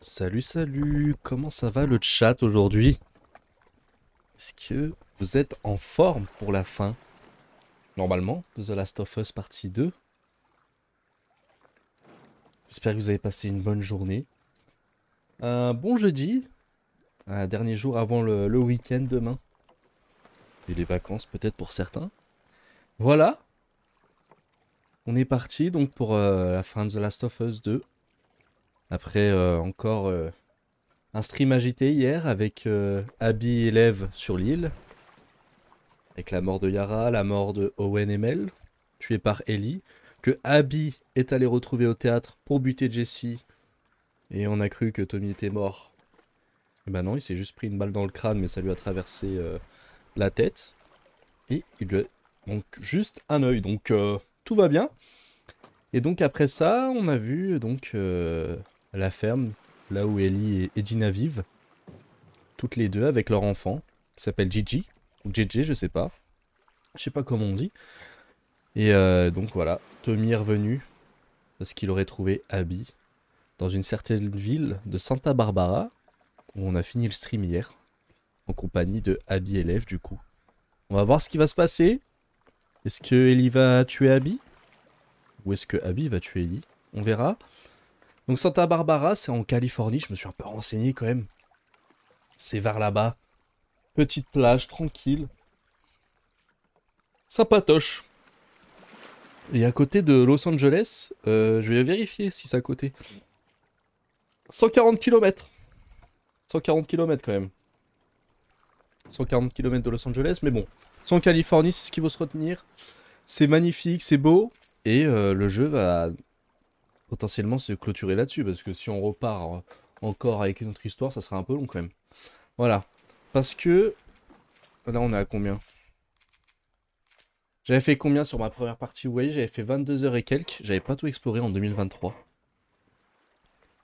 Salut, salut, comment ça va le chat aujourd'hui? Est-ce que vous êtes en forme pour la fin, normalement, de The Last of Us partie 2? J'espère que vous avez passé une bonne journée. Un bon jeudi, un dernier jour avant le week-end demain. Et les vacances peut-être pour certains. Voilà, on est parti donc pour la fin de The Last of Us 2. Après encore un stream agité hier avec Abby et Lev sur l'île. Avec la mort de Yara, la mort de Owen et Mel, tués par Ellie, que Abby est allé retrouver au théâtre pour buter Jesse, et on a cru que Tommy était mort. Et ben non, il s'est juste pris une balle dans le crâne, mais ça lui a traversé la tête, et il lui a donc juste un œil, donc tout va bien. Et donc après ça, on a vu donc la ferme, là où Ellie et Dina vivent, toutes les deux avec leur enfant, qui s'appelle Gigi, ou JJ, je sais pas comment on dit. Et donc voilà, Tommy est revenu parce qu'il aurait trouvé Abby dans une certaine ville de Santa Barbara où on a fini le stream hier en compagnie de Abby et Lev du coup. On va voir ce qui va se passer. Est-ce que Ellie va tuer Abby? Ou est-ce que Abby va tuer Ellie? On verra. Donc Santa Barbara, c'est en Californie, je me suis un peu renseigné quand même. C'est vers là-bas. Petite plage, tranquille. Sympatoche. Et à côté de Los Angeles, je vais vérifier si c'est à côté. 140 km. 140 km quand même. 140 km de Los Angeles, mais bon. C'est en Californie, c'est ce qu'il faut se retenir. C'est magnifique, c'est beau. Et le jeu va potentiellement se clôturer là-dessus. Parce que si on repart encore avec une autre histoire, ça sera un peu long quand même. Voilà. Parce que... Là, on est à combien? J'avais fait combien sur ma première partie? Vous voyez, j'avais fait 22 heures et quelques. J'avais pas tout exploré en 2023.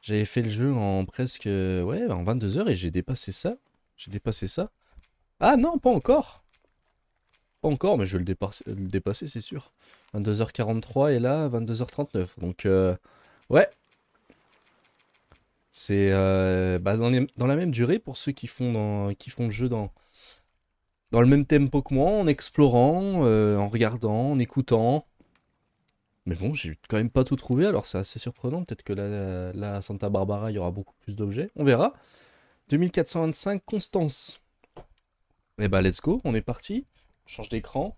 J'avais fait le jeu en presque... Ouais, en 22 heures et j'ai dépassé ça. J'ai dépassé ça. Ah non, pas encore. Pas encore, mais je vais le dépasser, c'est sûr. 22h43 et là, 22h39. Donc, ouais. C'est bah, dans la même durée pour ceux qui font le jeu dans le même tempo que moi, en explorant, en regardant, en écoutant. Mais bon, j'ai quand même pas tout trouvé, alors c'est assez surprenant. Peut-être que là, à Santa Barbara, il y aura beaucoup plus d'objets. On verra. 2425, Constance. Et bah, let's go, on est parti. Change d'écran.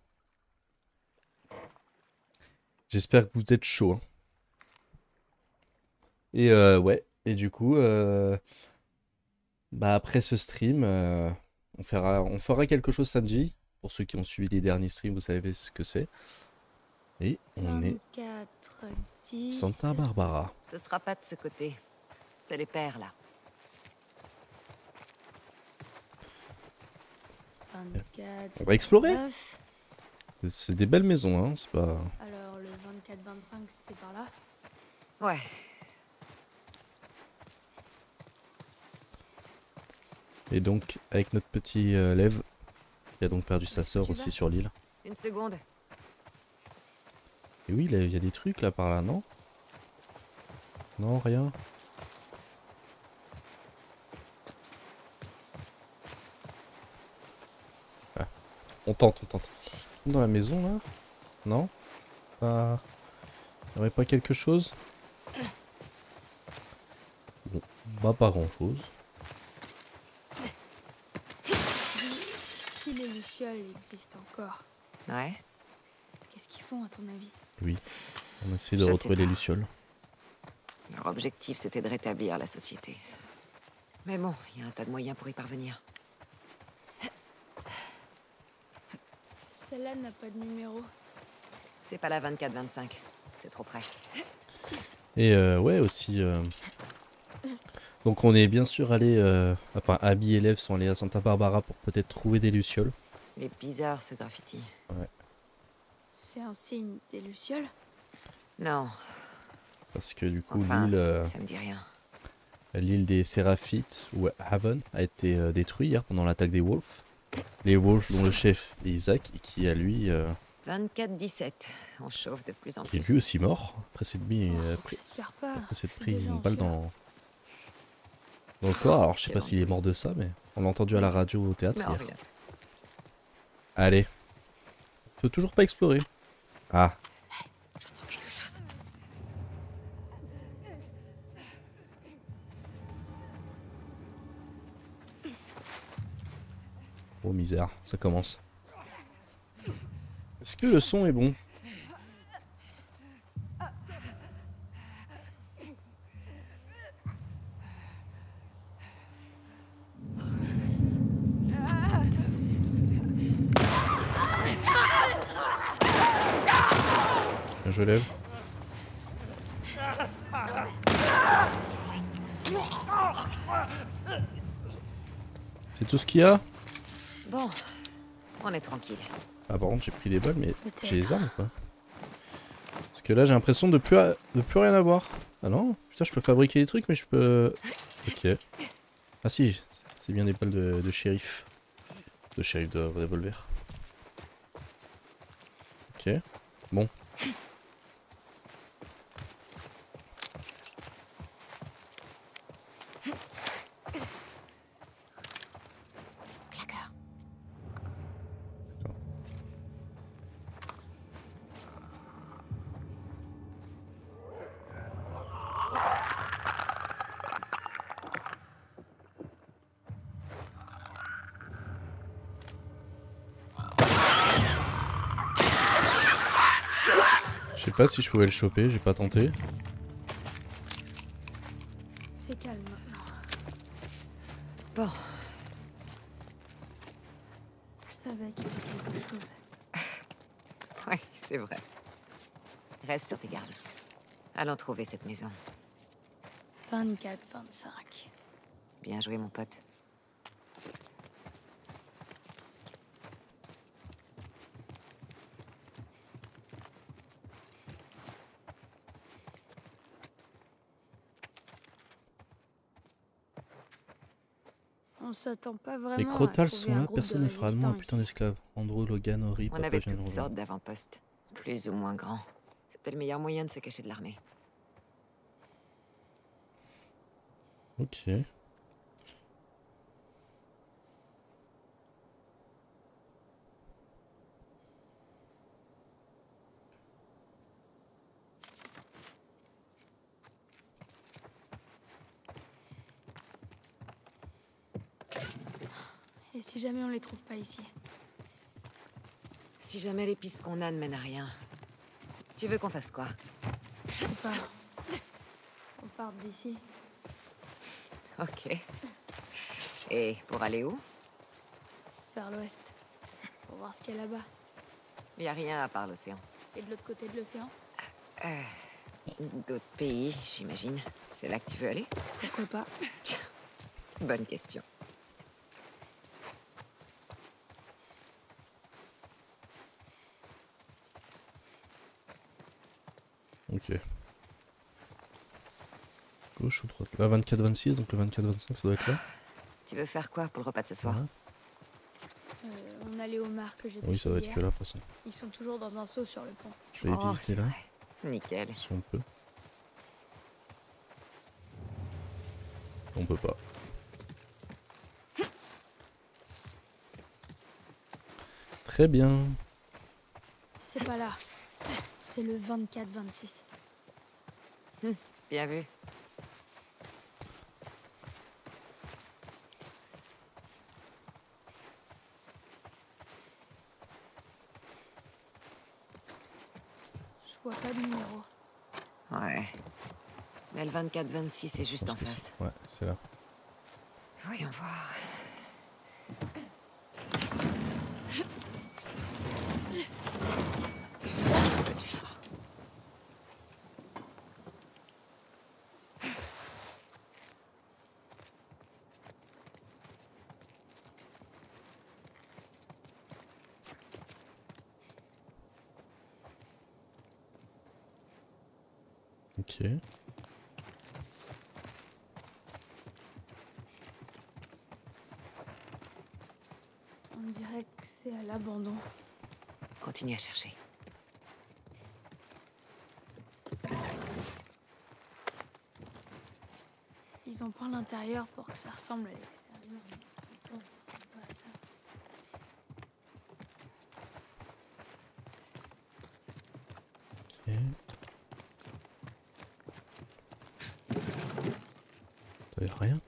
J'espère que vous êtes chaud, hein. Et ouais, et du coup, bah après ce stream, on fera quelque chose samedi. Pour ceux qui ont suivi les derniers streams, vous savez ce que c'est. Et on est 24, 10... Santa Barbara. Ce sera pas de ce côté. C'est les pères, là. 24, On va explorer. 9. C'est des belles maisons, hein, c'est pas... Alors le 24, 25, c'est par là. Ouais. Et donc, avec notre petit Lev, qui a donc perdu sa sœur tu aussi vas sur l'île. Une seconde. Et oui, il y a des trucs là par là, non? Non, rien. Ah, on tente, on tente. Dans la maison là? Non? Pas... Y aurait pas quelque chose? Bon, bah pas grand chose. Si les lucioles existent encore, Ouais. qu'est-ce qu'ils font à ton avis? Oui, on essaie de Je sais retrouver les pas. lucioles. Leur objectif, c'était de rétablir la société. Mais bon, il y a un tas de moyens pour y parvenir. Celle-là n'a pas de numéro. C'est pas la 24-25. C'est trop près. Et ouais, aussi... Donc on est bien sûr allé... Enfin, Abby et Lev sont allés à Santa Barbara pour peut-être trouver des lucioles. Il est bizarre, ce graffiti. Ouais. C'est un signe des lucioles? Non. Parce que du coup, Enfin, l'île... ça me dit rien. L'île des Séraphites, ou Haven, a été détruite hier pendant l'attaque des Wolves. Les Wolves dont le chef est Isaac, et qui a lui... 24-17. On chauffe de plus en qui est plus. lui aussi mort. Après s'être mis... J'espère pas. après s'être Je suis pris déjà une en balle sueur. dans... Encore, alors je sais Quel pas s'il est mort de ça, mais on l'a entendu à la radio au théâtre Non, hier. rien. Allez. On peut toujours pas explorer. Ah, Quelque chose. oh misère, ça commence. Est-ce que le son est bon? Je lève. C'est tout ce qu'il y a? Bon, on est tranquille. Ah par contre j'ai pris des balles mais Peut-être. j'ai les armes ou pas? Parce que là j'ai l'impression de plus rien avoir. Ah non? Putain je peux fabriquer des trucs mais je peux... Ok. Ah si, c'est bien des balles de shérif. De shérif de revolver. Ok. Bon. Claqueur. Je sais pas si je pouvais le choper, j'ai pas tenté. C'est calme maintenant. Bon, Je savais qu'il y avait quelque chose. ouais, c'est vrai. Reste sur tes gardes. Allons trouver cette maison. 24-25. Bien joué, mon pote. On s'attend pas vraiment Les à Crotals trouver sont un là, groupe personne de ne fera de moi un résistants putain ici. d'esclave. Andrew, Logan, Ori, On papa avait vient de toutes rejoindre. sortes d'avant-postes, plus ou moins grands. C'était le meilleur moyen de se cacher de l'armée. Ok. Et si jamais on les trouve pas ici? Si jamais les pistes qu'on a ne mènent à rien, tu veux qu'on fasse quoi? Je sais pas. On part d'ici. Ok. Et pour aller où? Vers l'ouest. Pour voir ce qu'il y a là-bas. Y a rien à part l'océan. Et de l'autre côté de l'océan? D'autres pays, j'imagine. C'est là que tu veux aller? Pourquoi pas? Bonne question. Ok. Gauche ou droite? Là 24-26, donc le 24-25 ça doit être là. Tu veux faire quoi pour le repas de ce soir? Ouais. On a les homards que j'ai Oui ça doit être pêchés que hier. là de toute façon. Ils sont toujours dans un seau sur le pont. Je vais les Oh, visiter c'est là, vrai. Nickel. si on peut. On peut pas. Très bien. C'est pas là. C'est le 24-26. Bien vu. Je vois pas de numéro. Ouais. Mais le 24-26 est juste en face. Ouais, c'est là. Voyons voir. Ça suffira. Ok. On dirait que c'est à l'abandon. Continue à chercher. Ils ont peint l'intérieur pour que ça ressemble à l'extérieur. Mais bon, ça ressemble pas à ça. Ok. T'avais rien?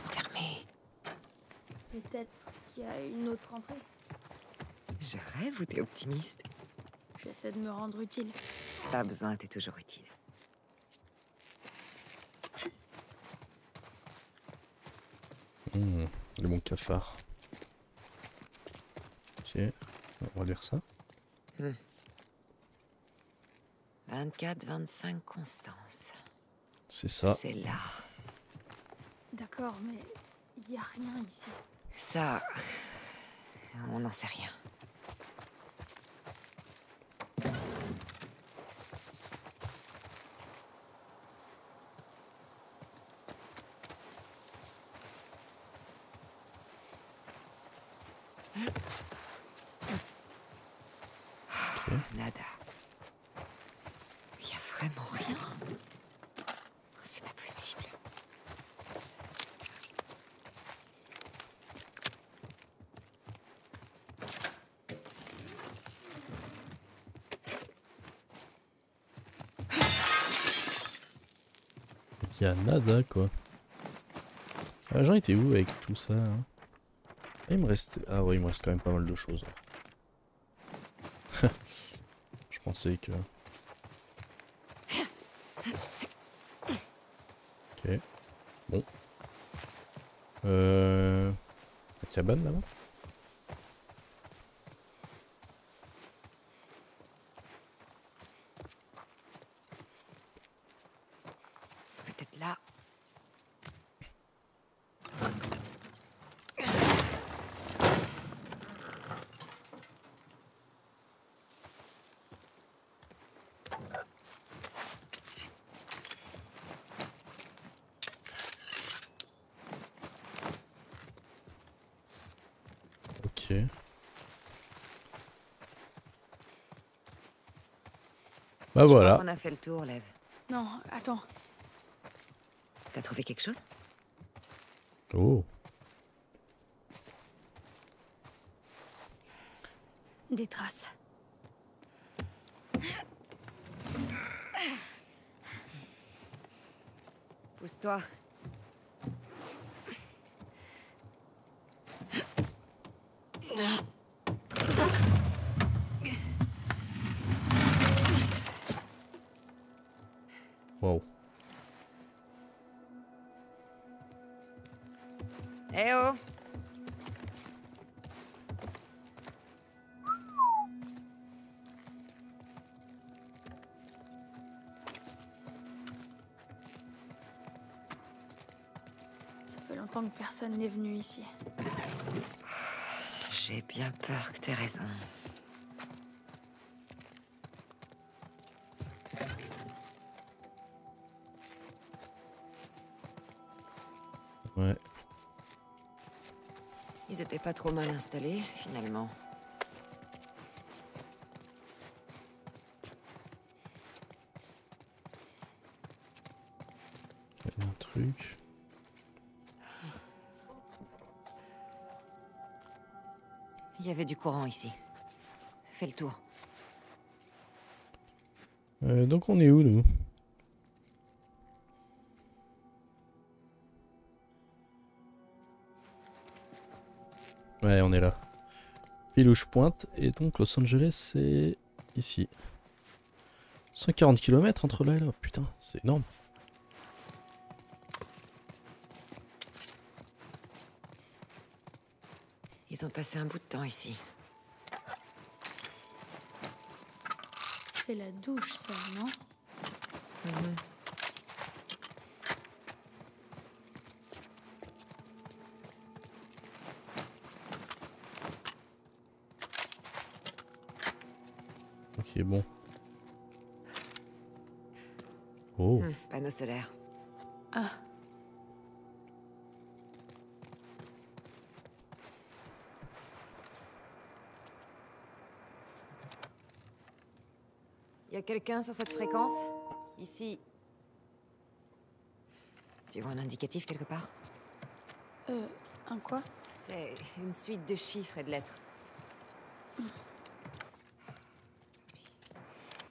Fermé. Peut-être qu'il y a une autre entrée. Je rêve ou t'es optimiste? J'essaie de me rendre utile. Pas besoin, t'es toujours utile. Le bon cafard. Ok, on va lire ça. 24-25 Constance. C'est ça. C'est là. D'accord, mais il y a rien ici. Ça... On n'en sait rien. Nada. Il y a vraiment rien. C'est pas possible. Il y a nada quoi. Ah, j'en étais où avec tout ça hein? Ah, il me reste... Ah ouais, il me reste quand même pas mal de choses. Je pensais que... Ok. Bon. La cabane là-bas? Peut-être là. Ok. Bah Je crois voilà. qu'on a fait le tour, Lev. Non, attends. T'as trouvé quelque chose? Oh. Des traces. Pousse-toi. Wow. Eh oh! Ça fait longtemps que personne n'est venu ici. J'ai bien peur que t'aies raison. Ouais. Ils étaient pas trop mal installés, finalement. Il y a un truc. Il y avait du courant ici. Fais le tour. Donc on est où nous? Ouais, on est là. Pile où je pointe. Et donc Los Angeles, c'est ici. 140 km entre là et là. Putain, c'est énorme. Ils ont passé un bout de temps ici. C'est la douche, ça, non? Ok, bon. Oh. Panneau solaire. Ah, Y a quelqu'un sur cette fréquence? Ici. Tu vois un indicatif quelque part? Un quoi? C'est une suite de chiffres et de lettres.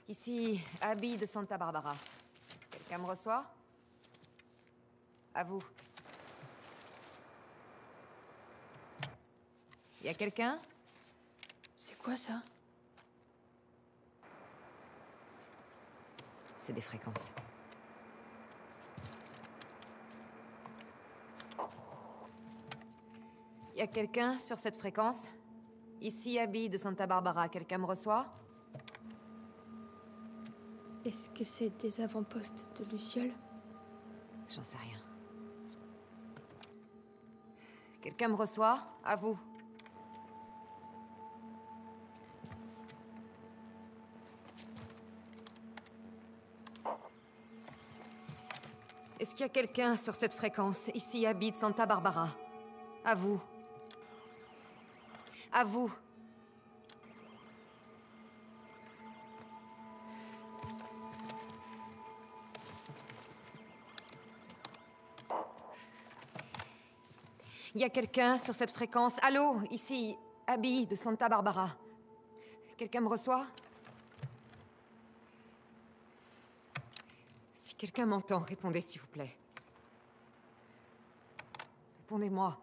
Ici, Abby de Santa Barbara. Quelqu'un me reçoit? À vous. Y a quelqu'un? C'est quoi ça? C'est des fréquences. Y a quelqu'un sur cette fréquence? Ici, Abby de Santa Barbara. Quelqu'un me reçoit? Est-ce que c'est des avant-postes de Luciole? J'en sais rien. Quelqu'un me reçoit? À vous. Est-ce qu'il y a quelqu'un sur cette fréquence? Ici, Abby de Santa Barbara. À vous. À vous. Il y a quelqu'un sur cette fréquence? Allô? Ici, Abby de Santa Barbara. Quelqu'un me reçoit? Si quelqu'un m'entend, répondez s'il vous plaît. Répondez-moi.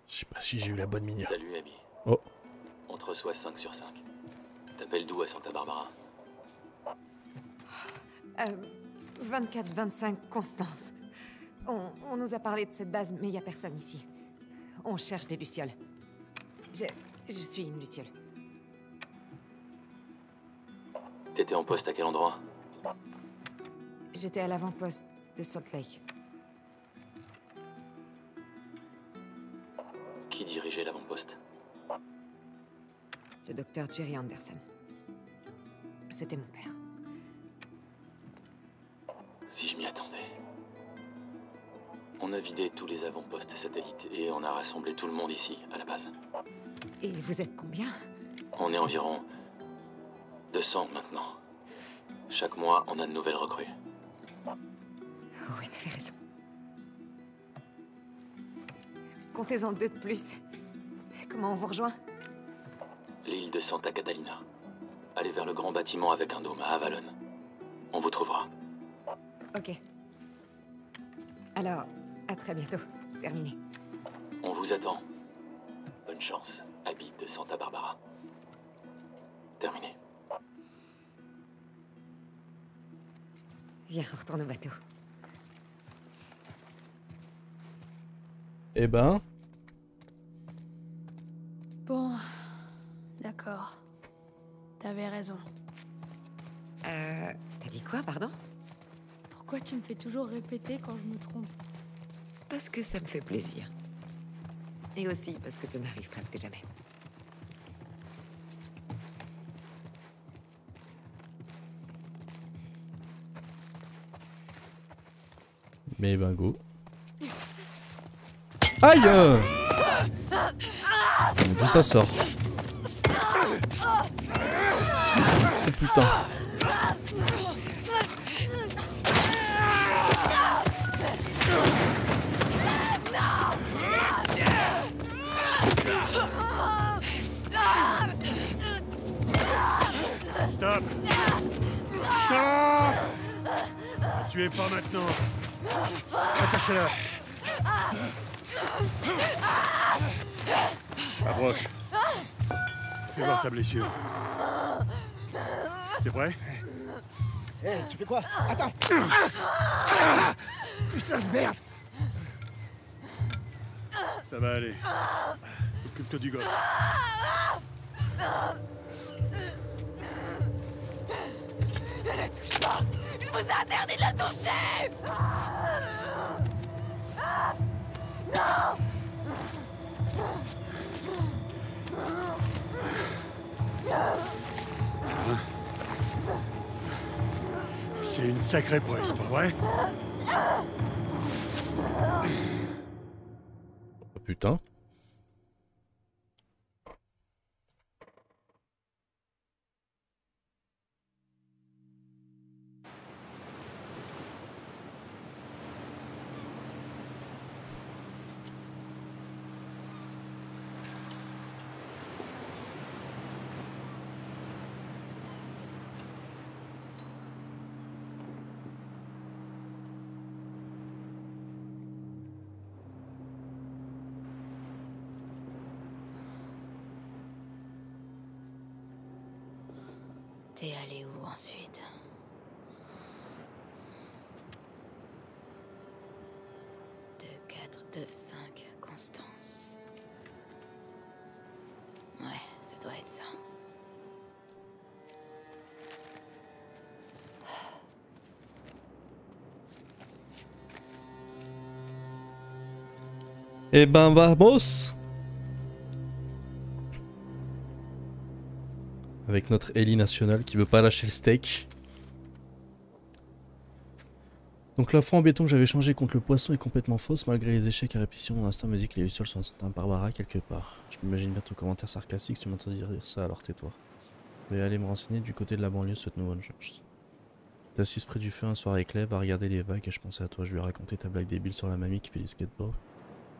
Je sais pas si j'ai eu la bonne minière. Salut, Abby. Oh. On te reçoit 5 sur 5. T'appelles d'où à Santa Barbara? 24-25 Constance. On nous a parlé de cette base, mais il n'y a personne ici. On cherche des lucioles. Je suis une luciole. T'étais en poste à quel endroit? J'étais à l'avant-poste de Salt Lake. Qui dirigeait l'avant-poste? Le docteur Jerry Anderson. C'était mon père. Si je m'y attendais. On a vidé tous les avant-postes satellites et on a rassemblé tout le monde ici, à la base. Et vous êtes combien? On est environ 200 maintenant. Chaque mois, on a de nouvelles recrues. Owen avait raison. Comptez-en 2 de plus. Comment on vous rejoint? L'île de Santa Catalina. Allez vers le grand bâtiment avec un dôme à Avalon. On vous trouvera. Ok. Alors, à très bientôt. Terminé. On vous attend. Bonne chance, Abby de Santa Barbara. Terminé. Viens, on retourne au bateau. Eh ben, Bon, d'accord. T'avais raison. T'as dit quoi, pardon? Pourquoi tu me fais toujours répéter quand je me trompe? Parce que ça me fait plaisir. Et aussi parce que ça n'arrive presque jamais. mais ben go. Aïe D'où ça sort? Oh putain. Stop! Stop! Ne tuez pas maintenant! Attachez-la! Approche. Fais voir ta blessure. T'es prêt? Hé, tu fais quoi? Attends! Putain de merde! Ça va aller. Occupe-toi du gosse. Ne la touche pas! Je vous ai interdit de la toucher! C'est une sacrée prouesse, pas vrai? Oh putain. T'es allé où ensuite? Deux, 4, 2, 5, Constance. Ouais, ça doit être ça. Eh ben vamos! Avec notre Ellie nationale qui veut pas lâcher le steak. Donc la foi en béton que j'avais changé contre le poisson est complètement fausse malgré les échecs à répétition. Mon instinct me dit que les lucioles sont un certain Barbara quelque part. Je m'imagine bien ton commentaire sarcastique si tu m'entends dire ça, alors tais-toi. Je vais aller me renseigner du côté de la banlieue cette nouvelle chance. J'étais assise près du feu un soir avec Lev à regarder les vagues et je pensais à toi. Je lui ai raconté ta blague débile sur la mamie qui fait du skateboard.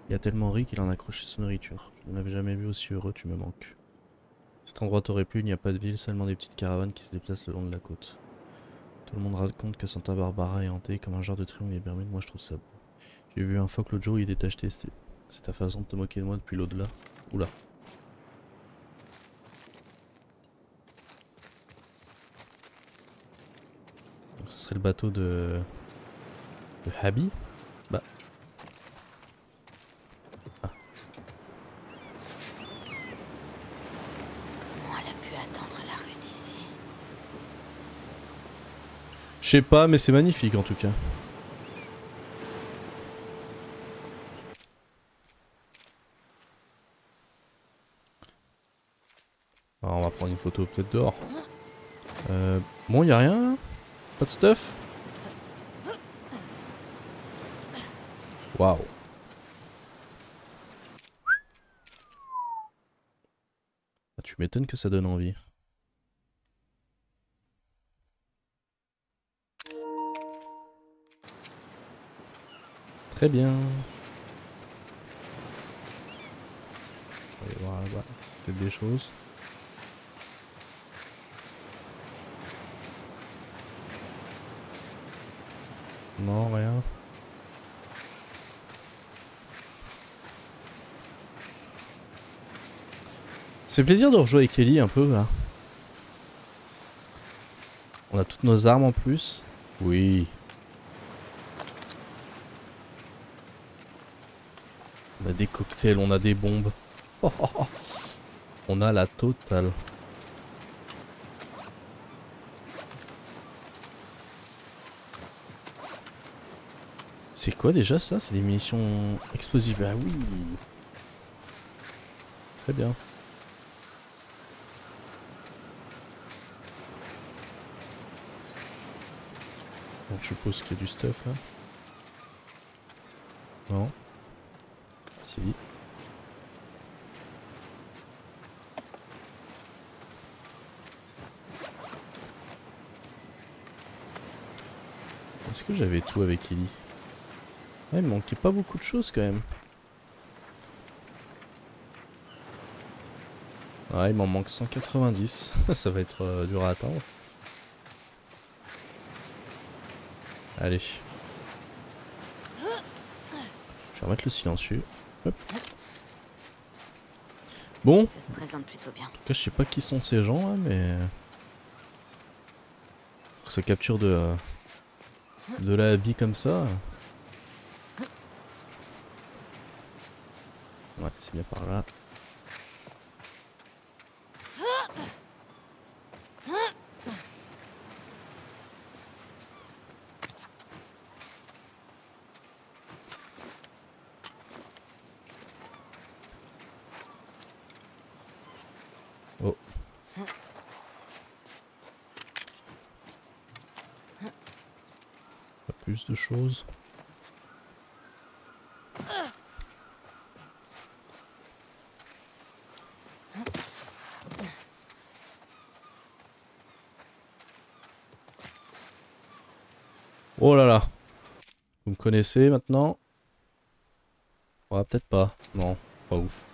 Il a tellement ri qu'il en a accroché son nourriture. Je ne l'avais jamais vu aussi heureux, tu me manques. Cet endroit t'aurait plu, il n'y a pas de ville, seulement des petites caravanes qui se déplacent le long de la côte. Tout le monde raconte que Santa Barbara est hantée comme un genre de triangle des Bermudes, moi je trouve ça beau. J'ai vu un phoque l'autre jour, il était acheté, c'est ta façon de te moquer de moi depuis l'au-delà. Oula. Donc ce serait le bateau de Abby. Bah. Ah. Comment elle a pu attendre la rue d'ici? Je sais pas, mais c'est magnifique en tout cas. Alors on va prendre une photo peut-être dehors. Bon, y a rien là? Pas de stuff? Waouh. Ah, tu m'étonnes que ça donne envie. Très bien. On va aller voir là-bas. Peut-être des choses. Non, rien. C'est plaisir de rejouer avec Ellie un peu là. On a toutes nos armes en plus. Oui. On a des cocktails, on a des bombes. Oh, oh, oh. On a la totale. C'est quoi déjà ça? C'est des munitions explosives. Ah oui. Très bien. Donc je suppose qu'il y a du stuff là. Non. Si. Est-ce que j'avais tout avec Ellie? Ouais, il me manquait pas beaucoup de choses quand même. Ouais, il m'en manque 190. Ça va être dur à attendre. Allez. Je vais remettre le silencieux. Hop. Bon. Ça se présente plutôt bien. En tout cas, je sais pas qui sont ces gens là, mais... Pour ça capture de la vie comme ça. Ouais, c'est bien par là. Oh. Pas plus de choses. Oh là là. Vous me connaissez maintenant? Ouais, peut-être pas. Non, pas ouf.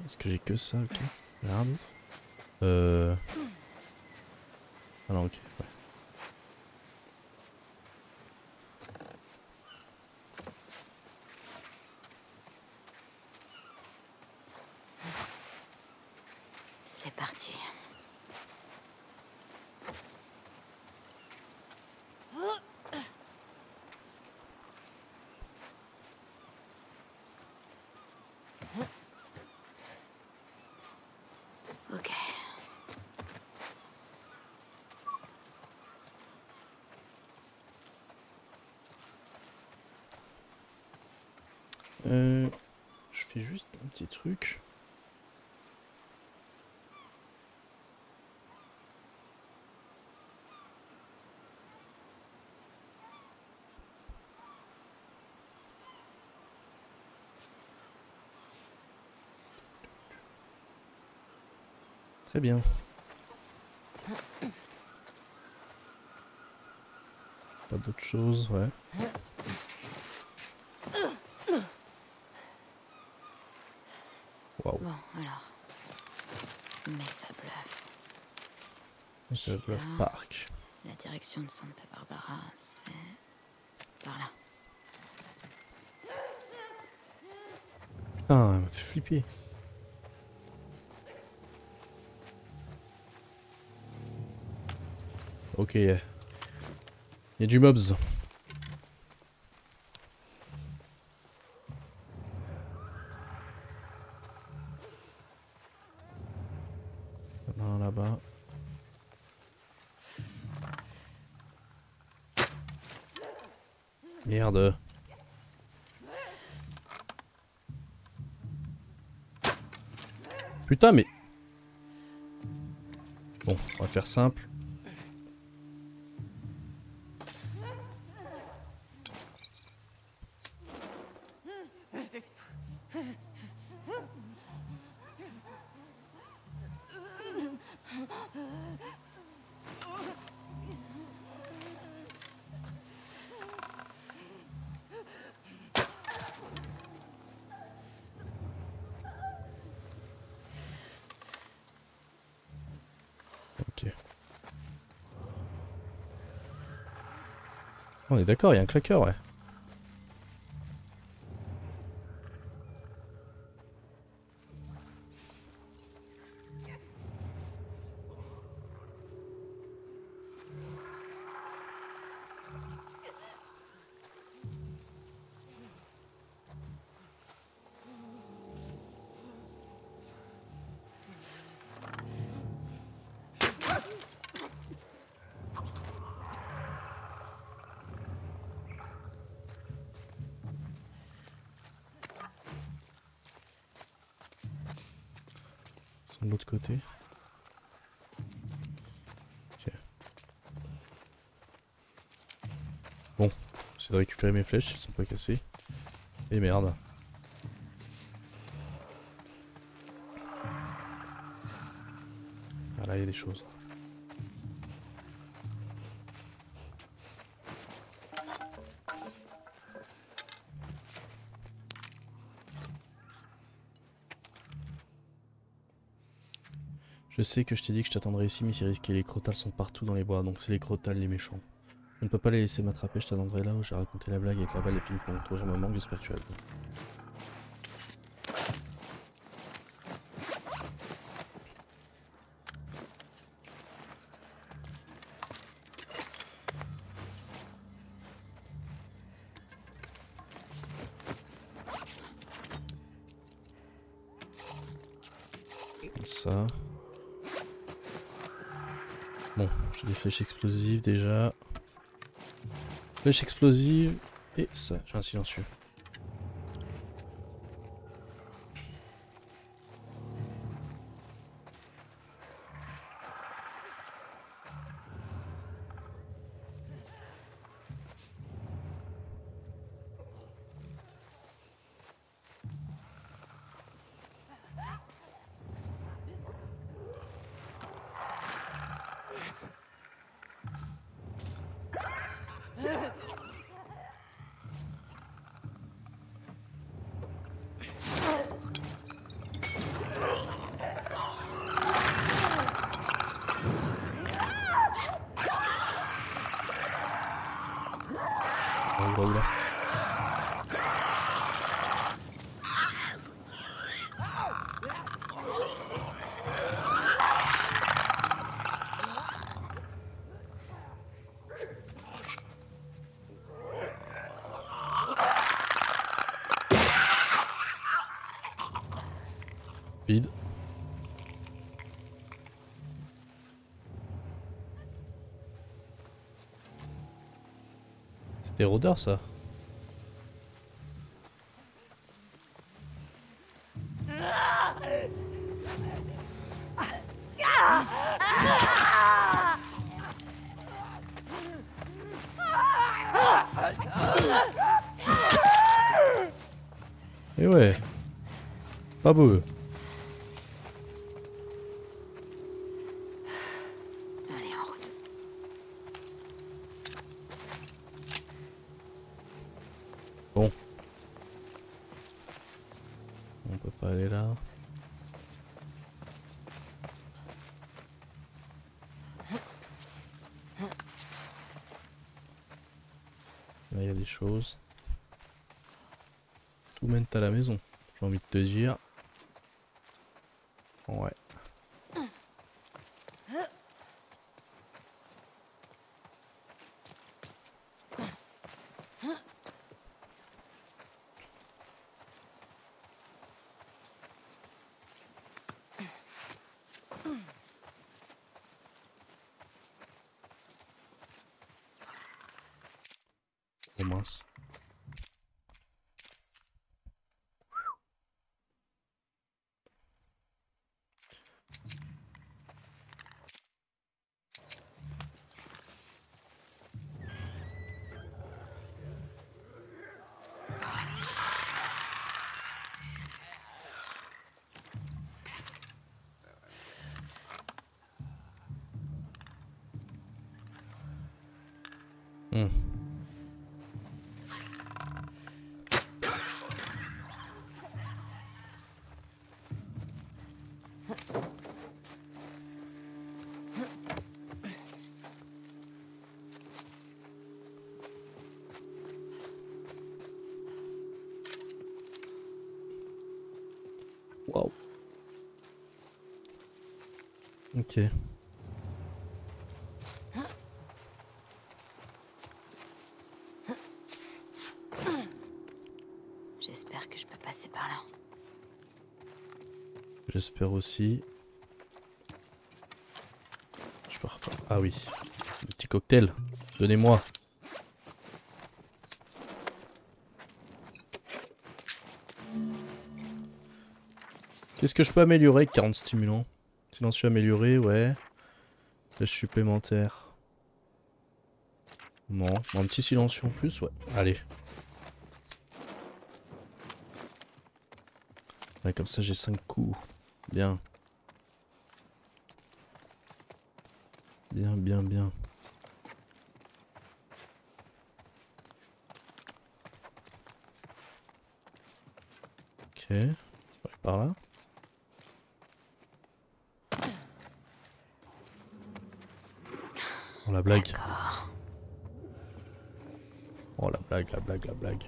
Est-ce que j'ai que ça? Ok. Rien d'autre. Ah non, ok. Ouais. ici. Ok. Je fais juste un petit truc. Très bien. Pas d'autre chose, ouais. Waouh. Bon, alors. Mesa Bluff. C'est le Bluff Park. La direction de Santa Barbara, c'est... par là. Putain, elle m'a fait flipper. Ok. Il y a du mobs. Non, là-bas. Merde. Putain, mais... Bon, on va faire simple. Ok. On est d'accord, il y a un claqueur, ouais. De l'autre côté. Ok. Bon, j'essaie de récupérer mes flèches, elles sont pas cassées. Et merde. Ah là, il y a des choses. Je sais que je t'ai dit que je t'attendrais ici, mais c'est risqué. Les crotales sont partout dans les bois, donc c'est les crotales les méchants. Je ne peux pas les laisser m'attraper, je t'attendrai là où j'ai raconté la blague avec la balle et ping-pong. Toi, je me manque, j'espère que tu as vu. Ça. Bon, j'ai des flèches explosives déjà. Flèches explosives. Et ça, j'ai un silencieux. Oula, oula. Vide. C'était rôdeur ça. Et ouais. Pas beau. Allez, en route. Bon. On peut pas aller là. Là il y a des choses. Tout mène à la maison, j'ai envie de te dire. Ouais. Oh mince. Waouh. Ok. J'espère que je peux passer par là. J'espère aussi. Je peux refaire. Ah oui. Le petit cocktail. Donnez-moi. Qu'est-ce que je peux améliorer avec 40 stimulants? Silencieux amélioré, ouais. Flèche supplémentaire. Non. Un petit silencieux en plus, ouais. Allez. Ouais, comme ça j'ai 5 coups. Bien. Bien, bien, bien. Ok. Je vais aller par là. Oh la blague. Oh la blague, la blague, la blague.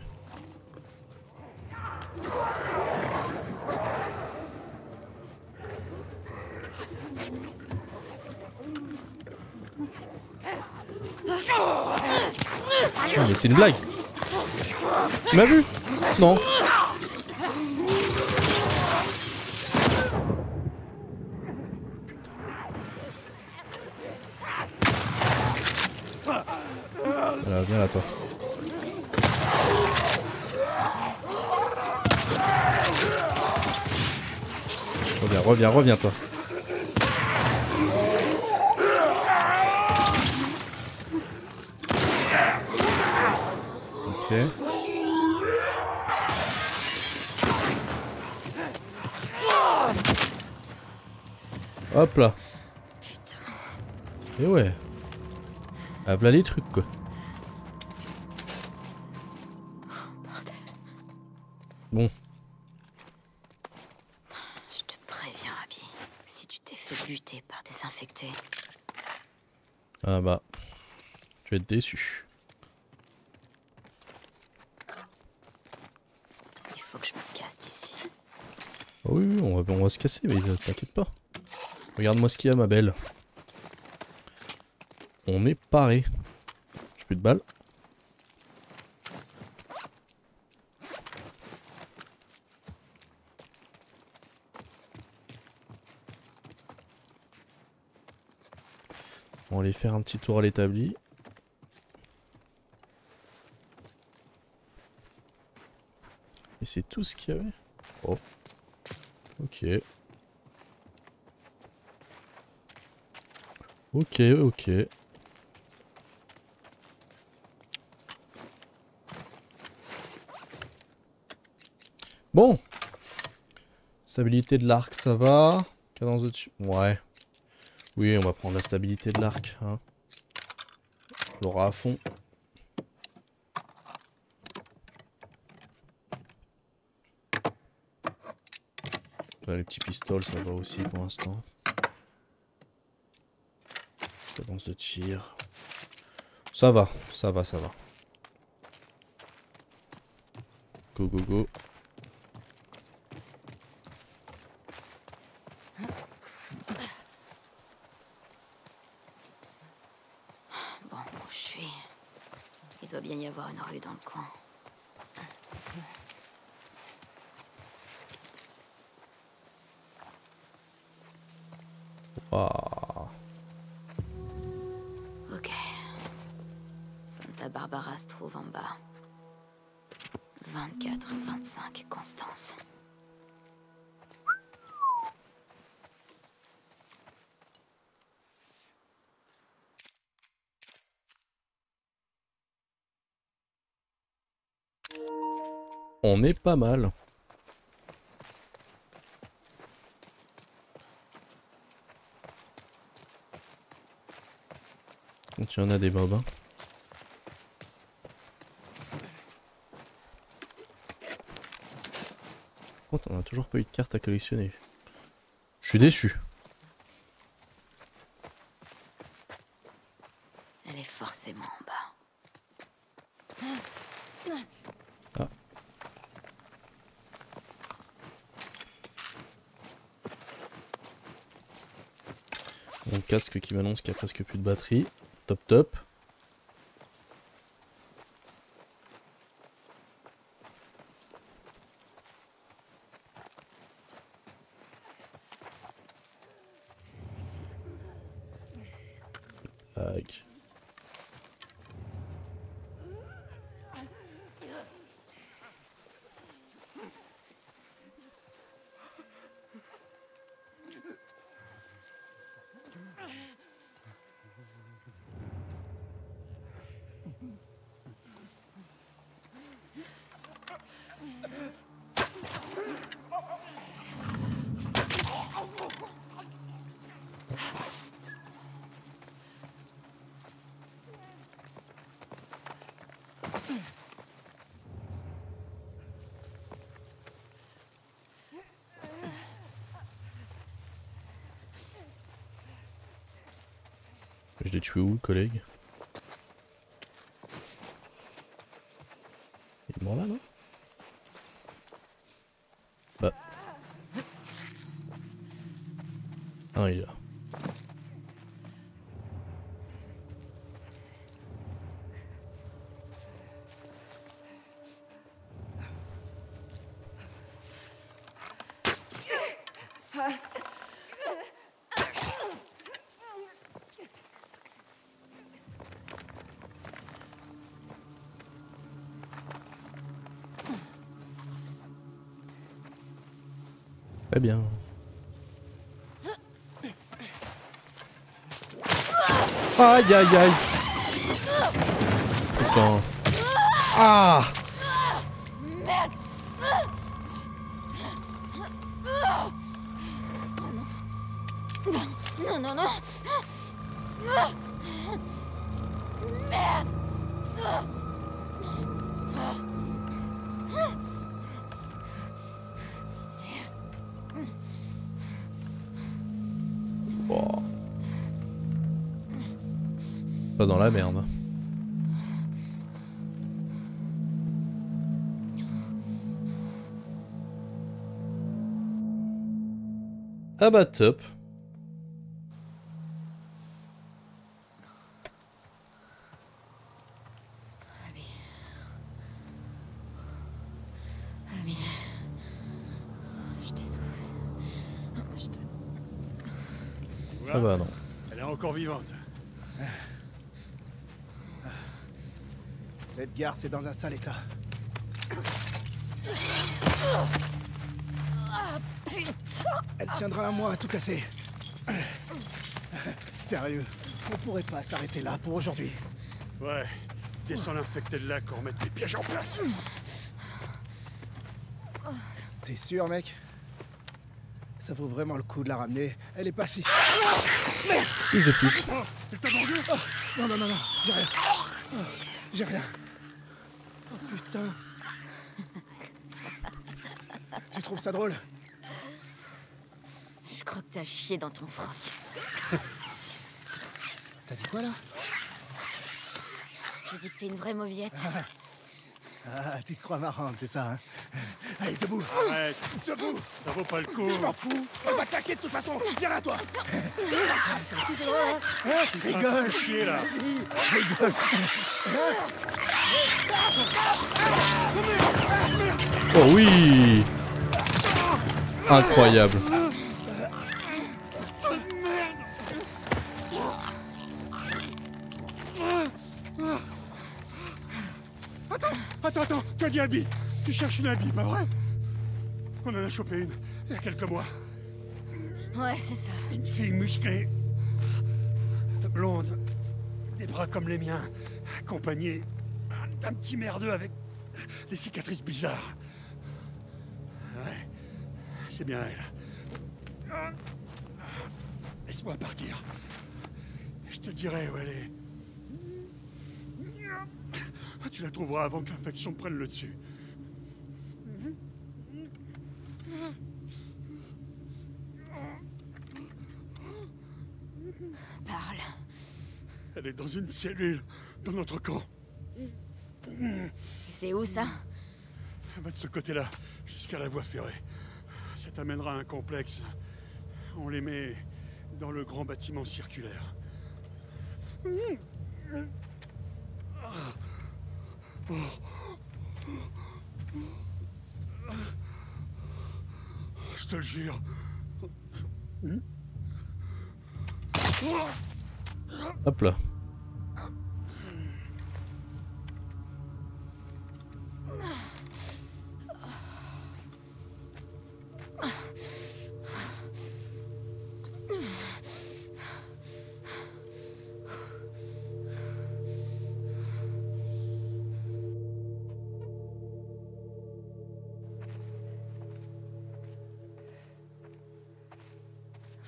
Oh, mais c'est une blague. Tu m'as vu? Non. Voilà, viens là toi. Reviens, reviens, reviens toi. Ok. Hop là. Et ouais. Ah, voilà les trucs quoi. Bon. Je te préviens, Abby. Si tu t'es fait buter par des infectés. Ah bah. Je vais être déçu. Il faut que je me casse d'ici. Oh oui, oui, on va se casser, mais t'inquiète pas. Regarde-moi ce qu'il y a, ma belle. On est paré. J'ai plus de balles. On va aller faire un petit tour à l'établi. Et c'est tout ce qu'il y avait. Oh. Ok. Ok, ok. Bon. Stabilité de l'arc, ça va. Cadence de dessus. Ouais. Oui, on va prendre la stabilité de l'arc. Hein. On l'aura à fond. Les petits pistoles, ça va aussi pour l'instant. Cadence de tir. Ça va, ça va, ça va. Go, go, go. Bon, où je suis? Il doit bien y avoir une rue dans le coin. Waouh. Ok. Santa Barbara se trouve en bas. 24-25 Constance. On est pas mal. Quand il y en a des mobs. Hein. Oh, on a toujours pas eu de carte à collectionner. Je suis déçu. Elle est forcément en bas. Ah. Mon casque qui m'annonce qu'il y a presque plus de batterie. Top top. Tac. Je l'ai tué où, le collègue? Il est mort là, non? Bah. Ah non, il est là. Très bien. Aïe aïe aïe. Putain. Ah. Merde! Non, non, non! Merde! Oh. Pas dans la merde. Ah bah top. Abby. Je t'ai trouvé. Je t'ai... Ah bah non. Elle est encore vivante. Cette gare, c'est dans un sale état. Putain! Elle tiendra un mois à tout casser. Sérieux, on pourrait pas s'arrêter là pour aujourd'hui. Ouais. Descends l'infecté de lac, on remet les pièges en place. T'es sûr, mec? Ça vaut vraiment le coup de la ramener. Elle est pas si... Plus de pute. Oh, elle t'a mordu? Non, non, non, non, j'ai rien. Oh, j'ai rien. Oh putain. Tu trouves ça drôle? Je crois que t'as chié dans ton froc. T'as dit quoi là? J'ai dit que t'es une vraie mauviette. Ah, tu te crois marrante, c'est ça, hein? Allez, debout! Arrête, Debout! ça vaut pas le coup. Je m'en fous! Elle va claquer de toute façon! Viens là, toi! Ça aussi, c'est drôle, hein? Rigole! Chier là. Rigole! Oh oui! Incroyable. Attends, tu as dit Abby. Tu cherches une Abby, pas vrai? On en a chopé une, il y a quelques mois. Ouais, c'est ça. Une fille musclée, blonde, des bras comme les miens, accompagnée d'un petit merdeux avec des cicatrices bizarres. Ouais, c'est bien elle. Laisse-moi partir. Je te dirai où elle est. Tu la trouveras avant que l'infection prenne le dessus. Parle. Elle est dans une cellule, dans notre camp. Et c'est où ça? Elle va de ce côté-là, jusqu'à la voie ferrée. Ça t'amènera à un complexe. On les met dans le grand bâtiment circulaire. Je te le jure. Hop là.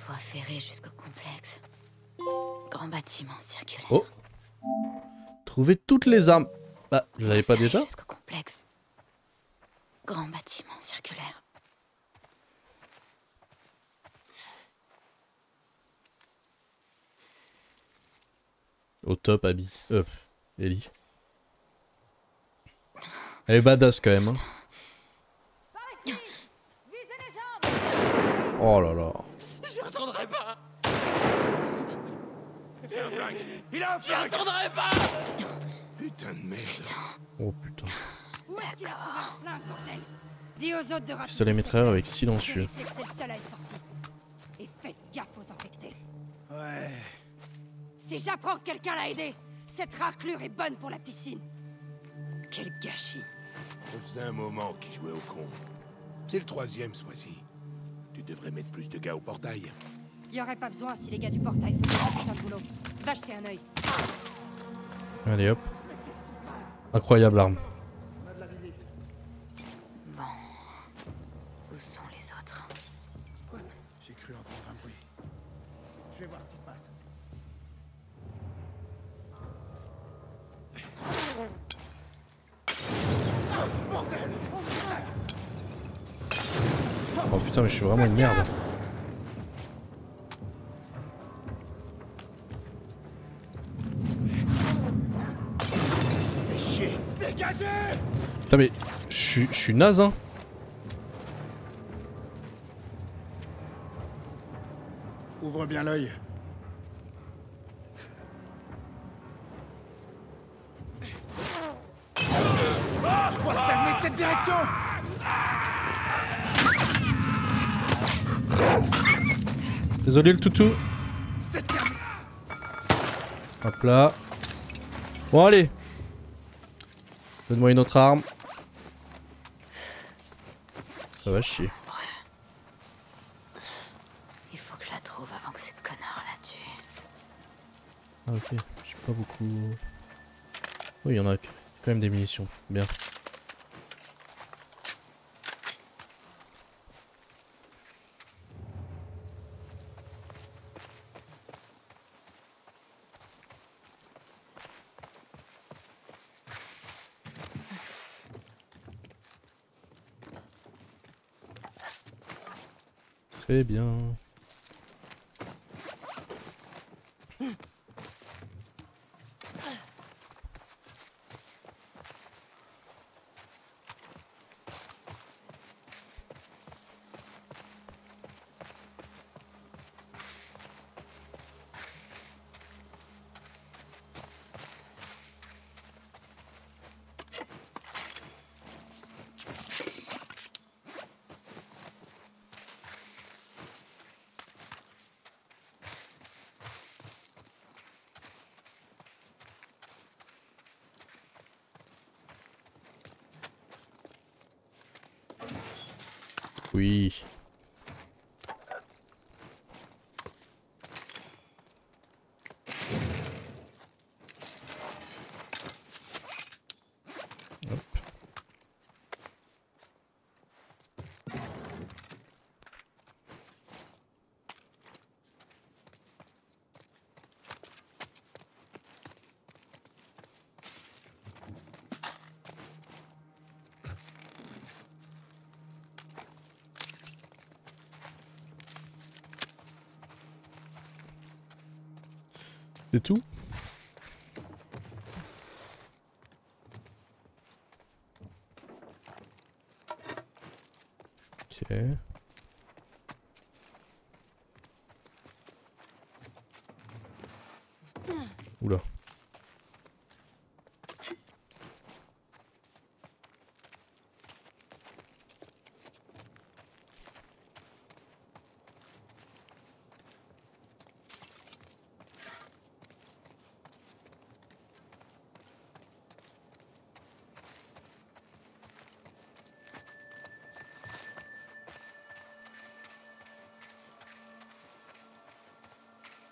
Voie ferrée jusqu'au complexe. Grand bâtiment circulaire. Oh. Trouver toutes les armes. Bah, je l'avais pas Ferrée déjà? Jusqu'au complexe. Grand bâtiment circulaire. Au top, Abby. Ellie. Elle est badass quand même, hein. Oh là là. Je retournerai pas. C'est un flingue. Il a un flingue. Je retournerai pas. Putain de merde. Oh putain. Où est-ce qu'il a trouvé un flingue, bordel? Dis aux autres de rappeler. Pistolet mitrailleur avec silencieux. Vérifiez que c'est le seul à être sorti. Et faites gaffe aux infectés. Ouais. Si j'apprends que quelqu'un l'a aidé, cette raclure est bonne pour la piscine. Quel gâchis. Ça faisait un moment qu'il jouait au con. C'est le troisième ce mois-ci. Tu devrais mettre plus de gars au portail. Y aurait pas besoin si les gars du portail faisaient un putain de boulot. Va jeter un œil. Allez hop. Incroyable arme. Bon. Où sont les autres? J'ai cru entendre un bruit. Je vais voir ce qui se passe. Oh putain, mais je suis vraiment une merde. Putain mais je suis naze hein. Ouvre bien l'œil. Je crois que ça venait de cette direction. Désolé le toutou. Hop là. Bon allez. Donne-moi une autre arme. Ça va chier. Il faut que je la trouve avant que ces connards la tuent. Ah ok, j'ai pas beaucoup... Oui, il y en a quand même des munitions. Bien. Très bien. Oui. Hop. C'est tout? Ok. Oula.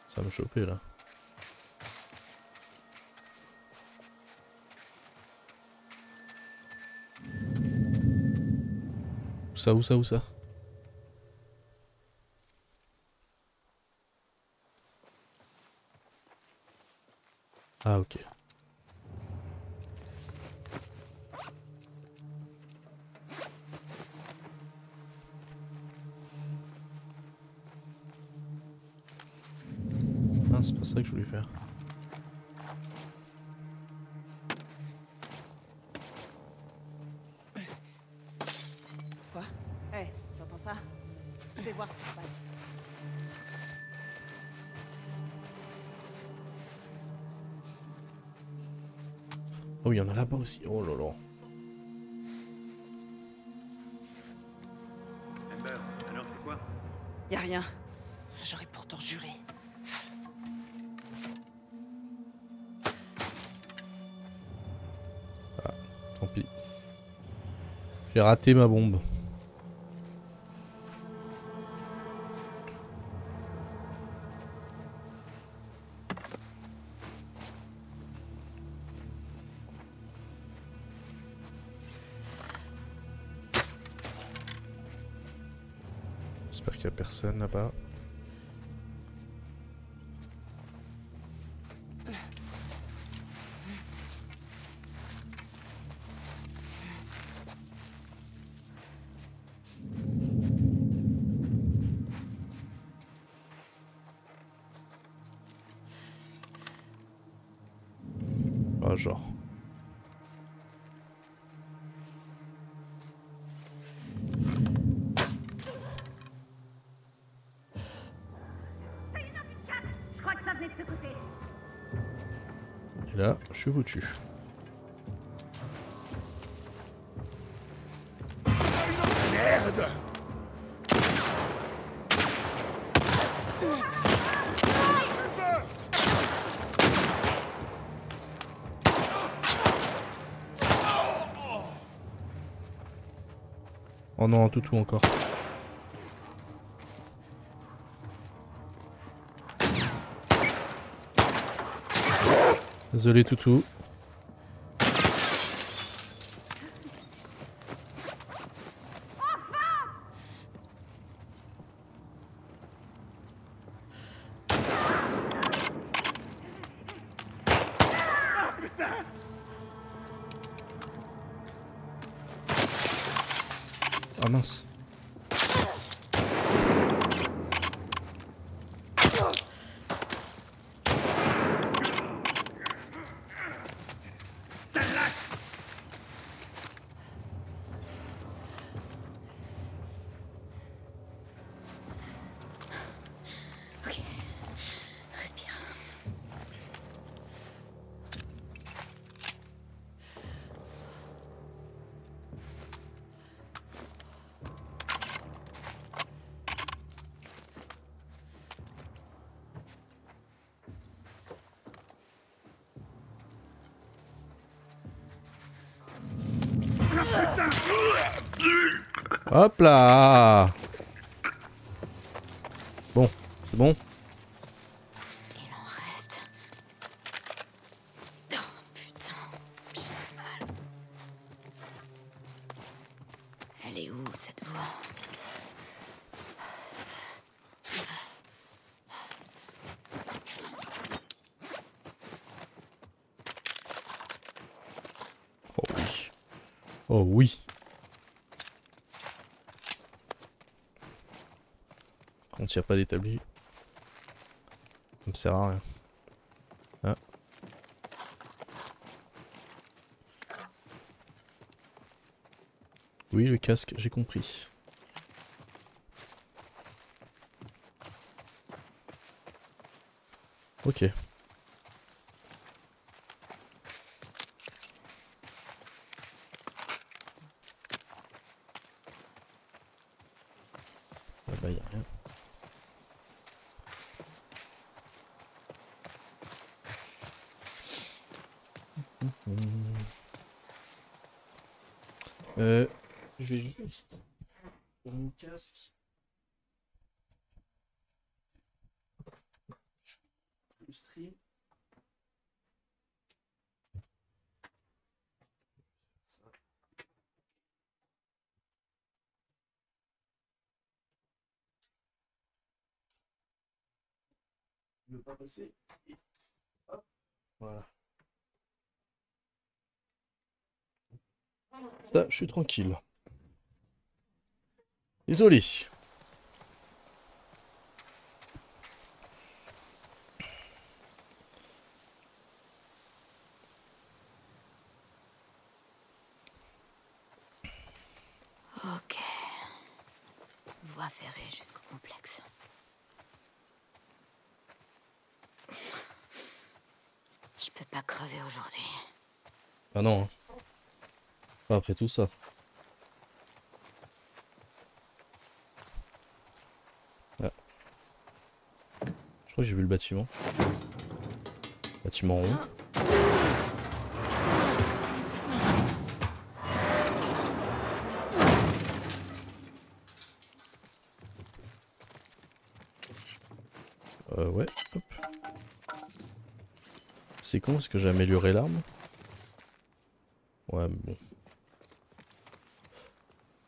Ça va me choper là. Où ça? Ah ok. Ah, c'est pas ça que je voulais faire. Quoi? Hé, t'entends ça? Je vais voir ce qui se passe. Oh oui, il y en a là-bas aussi. Oh là là. Amber, alors c'est quoi? Y a rien. J'aurais pourtant juré. Tant pis. J'ai raté ma bombe. J'espère qu'il n'y a personne là-bas. Ah, genre. Je crois que ça venait de ce côté. Et là, je suis foutu. Merde! Oh non, un toutou encore. Désolé toutou. Ah mince. Ok. Respire. Hop là. Bon, c'est bon. Il en reste. Oh putain, j'ai mal. Elle est où cette voix? Oh oui. Oh oui. Quand il n'y a pas d'établi, ça me sert à rien. Ah. Oui, le casque, j'ai compris. Ok. Là-bas, il n'y a rien. Je vais juste pour mon casque. Le stream. Ça. Je veux pas passer. Et hop. Voilà. Ça, je suis tranquille. Désolé. Ok. Voie ferrée jusqu'au complexe. Je peux pas crever aujourd'hui. Ah non. Hein. Pas après tout ça. Ah. Je crois que j'ai vu le bâtiment. Bâtiment rond. Ouais, hop. C'est con parce que j'ai amélioré l'arme. Ouais, mais bon.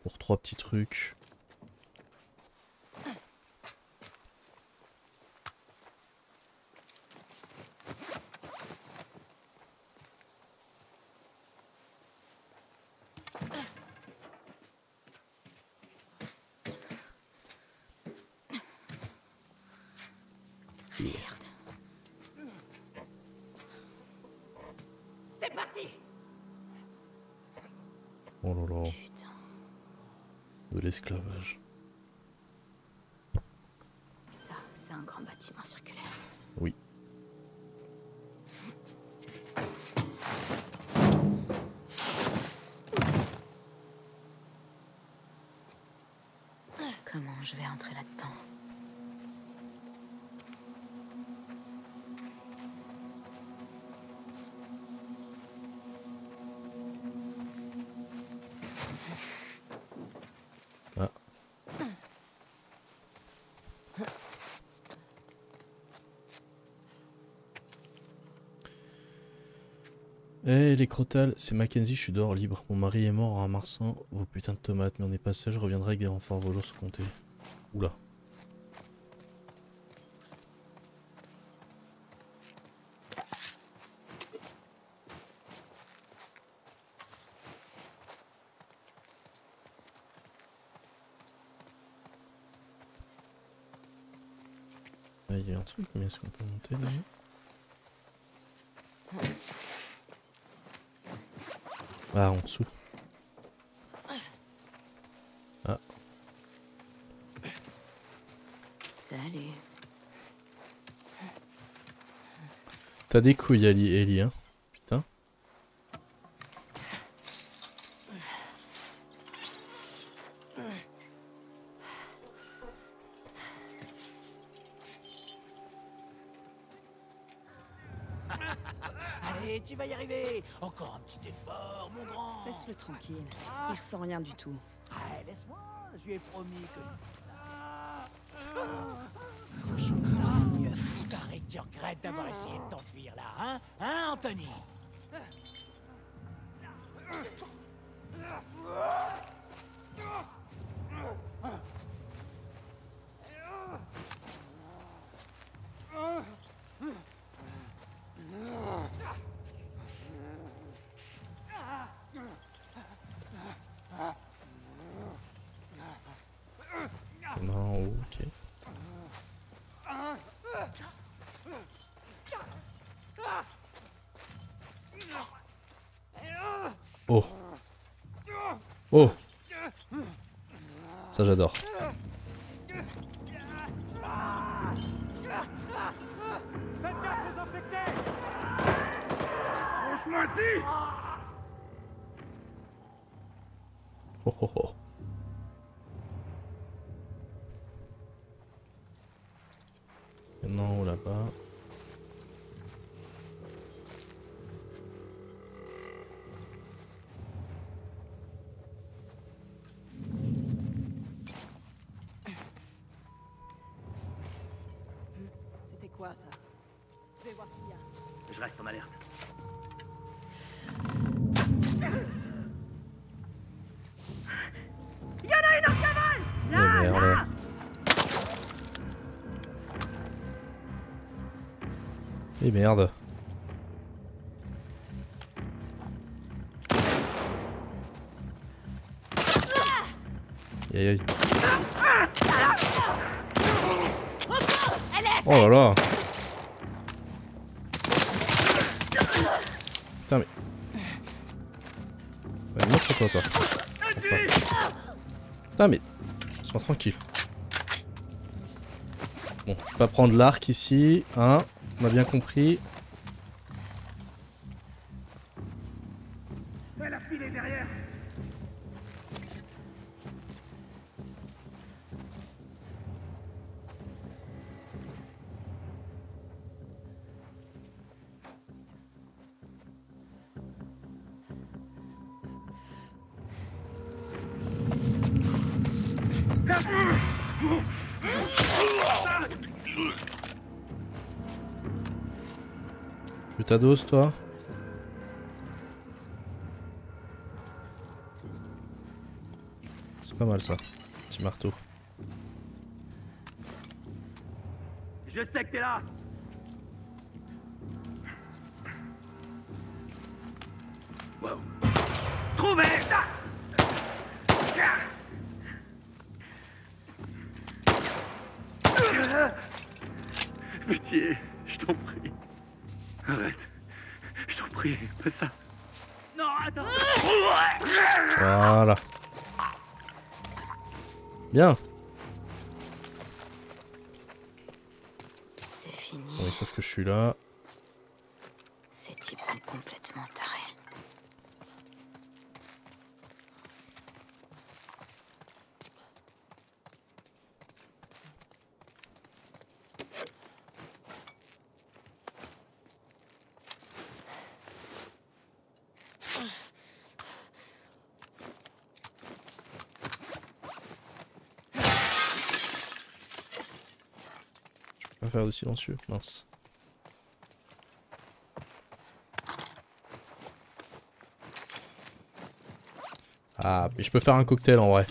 Pour 3 petits trucs. Merde. C'est parti. Oh là là. Putain. De l'esclavage. Ça, c'est un grand bâtiment circulaire. Oui. Comment je vais entrer là-dedans? Eh les crotales, c'est Mackenzie, je suis dehors libre. Mon mari est mort en ramassant vos putains de tomates, mais on est passé, je reviendrai avec des renforts volos sur compter. Oula. Ah, il y a un truc, mais est-ce qu'on peut monter là? Ah, en dessous. Ah. Salut. T'as des couilles, Ellie, hein. Putain. Allez, tu vas y arriver. Encore un petit effort, mon grand. Laisse-le tranquille. Il ressent rien du tout. Allez, laisse-moi. Je lui ai promis que... Je t'arrête que tu regrettes d'avoir essayé de t'enfuir là, hein? Hein, Anthony? Non, ok. Oh. Oh. Ça j'adore. Oh oh oh. Non, là-bas. C'était quoi ça? Je vais voir ce qu'il y a. Je reste en alerte. Il y en a une en cavale! Eh merde. Eh merde. Aïe aïe. Oh là là. Putain mais... Ouais, montre-toi toi. Putain mais... Laisse-moi tranquille. Bon, je vais pas prendre l'arc ici, hein. On a bien compris. Elle a filé derrière. Tu ta dose toi? C'est pas mal ça. Petit marteau. Je sais que t'es là. Wow. Trouvé! Pitié, je t'en prie. Arrête. Je t'en prie, pas ça. Non, attends. Voilà. Bien. C'est fini. Oui, sauf que je suis là. Ces types sont complètement tarés. Pas faire de silencieux, mince. Ah, mais je peux faire un cocktail en vrai.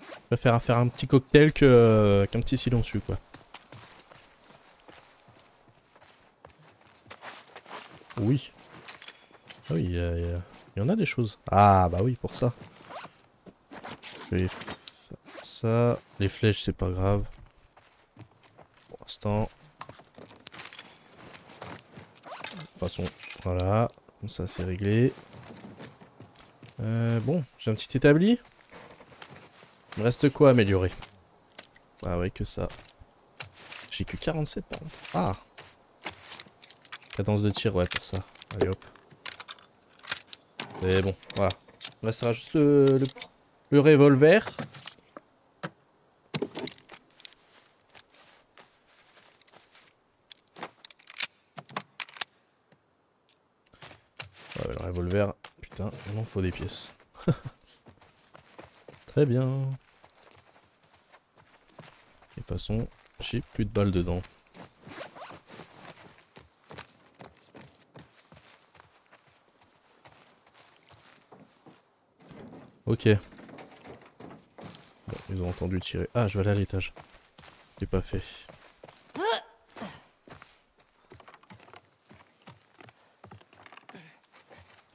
Je préfère faire un petit cocktail qu'un petit silencieux quoi. Oui. Ah oui, il y en a des choses. Ah bah oui, pour ça. Je vais faire ça. Les flèches, c'est pas grave. Pour l'instant. De toute façon, voilà. Comme ça, c'est réglé. Bon, j'ai un petit établi. Il me reste quoi à améliorer? Ah ouais, que ça. J'ai que 47 par contre. Ah! Cadence de tir, ouais, pour ça. Allez hop. C'est bon, voilà. Il restera juste le revolver. Ouais, le revolver, putain, il m'en faut des pièces. Très bien. De toute façon, j'ai plus de balles dedans. Ok. Bon, ils ont entendu tirer. Ah, je vais aller à l'étage. Je l'ai pas fait.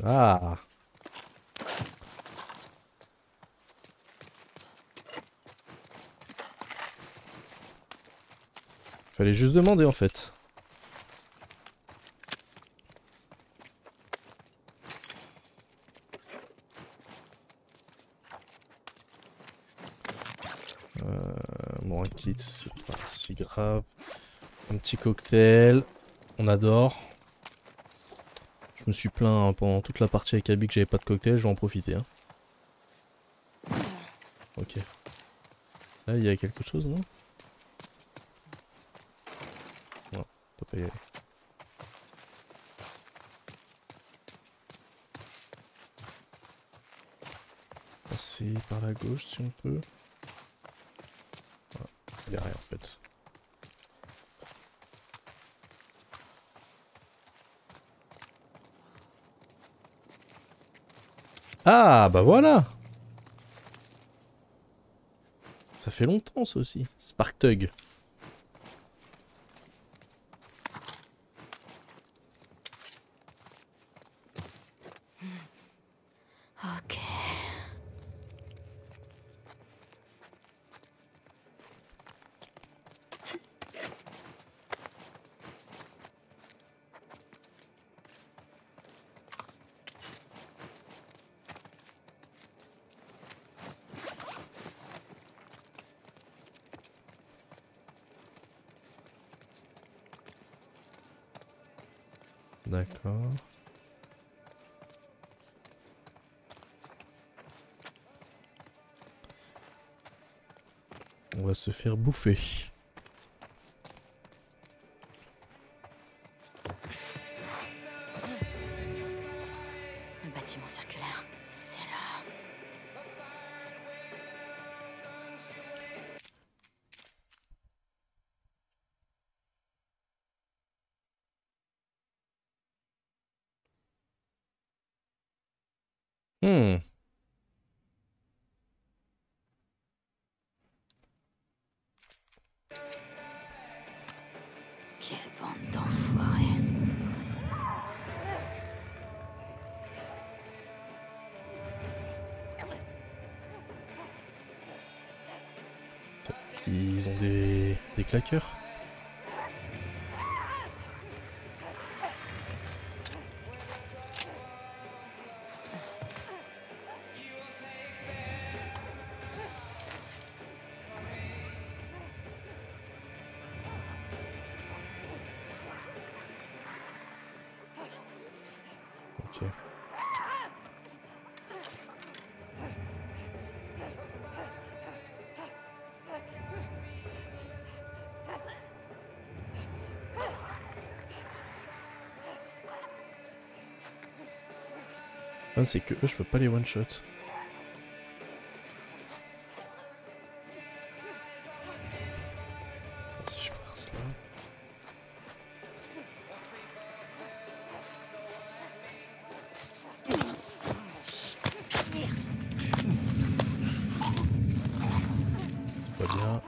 Ah! Fallait juste demander en fait. Bon, un kit, c'est pas si grave. Un petit cocktail. On adore. Je me suis plaint hein, pendant toute la partie avec Abby que j'avais pas de cocktail, je vais en profiter. Hein. Ok. Là, il y a quelque chose, non? Non, on peut pas y aller. Passer par la gauche si on peut. Voilà. Il y a rien en fait. Ah bah voilà. Ça fait longtemps ça aussi. Spark Tug. Ok. D'accord. On va se faire bouffer. Le bâtiment circulaire, c'est là. Hmm. Quelle bande d'enfoirés. Ils ont des claqueurs. Ok. Ah, c'est que eux, je peux pas les one shot. Si je passe là. là.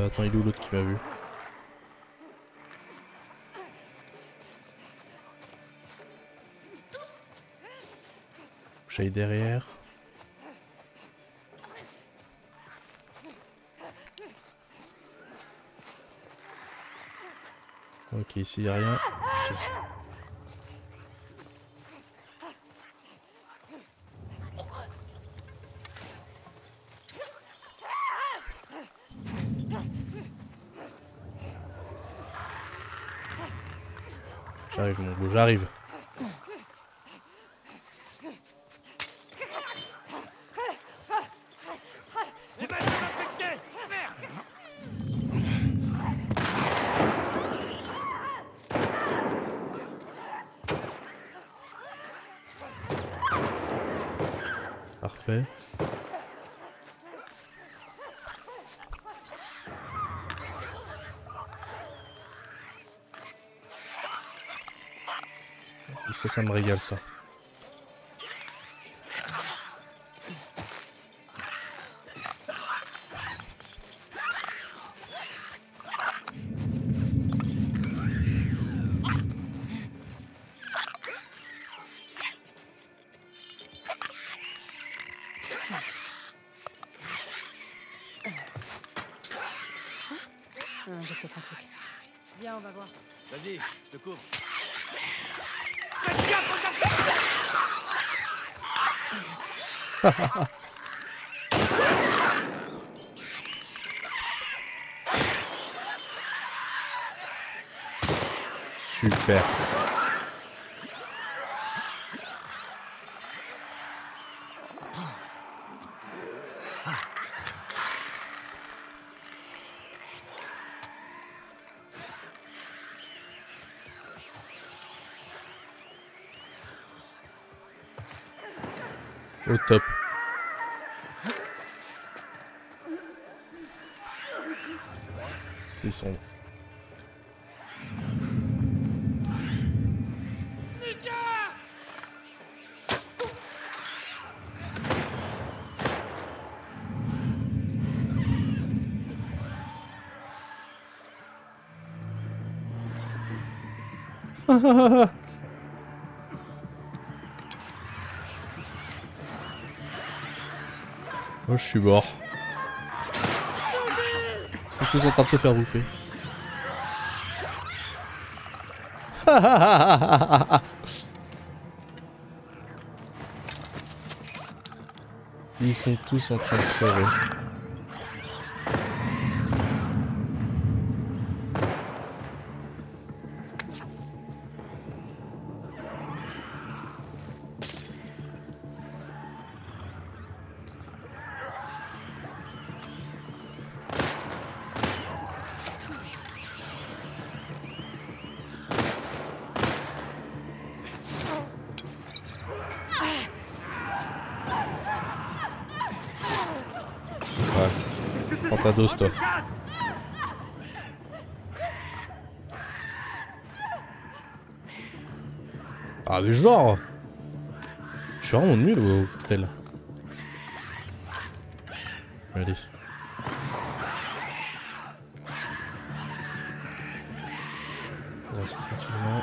Attends, il est où l'autre qui m'a vu? J'aille derrière. Ok, ici y a rien. Putain, j'arrive mon beau, j'arrive. Parfait. Et ça me régale ça. J'ai peut-être un truc. Viens, on va voir. Vas-y, je te couvre. Super. Au top. Ils sont... Oh, je suis mort. Ils sont tous en train de se faire bouffer. Ils sont tous en train de crever. Prends ta dose, toi. Ah mais genre, je suis vraiment nul au cocktail. Allez. On va essayer tranquillement.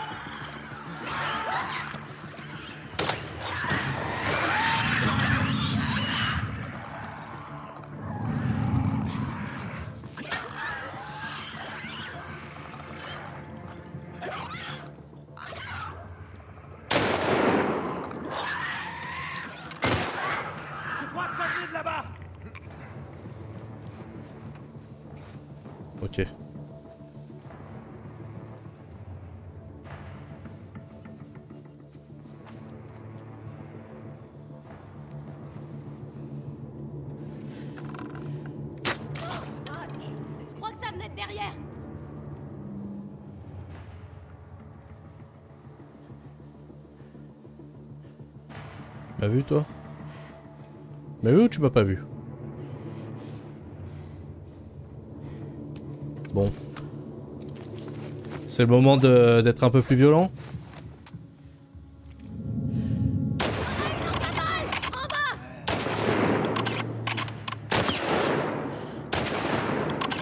Ok. Je crois que ça venait de derrière. M'as vu toi? M'as vu ou tu m'as pas vu? Bon. C'est le moment d'être un peu plus violent.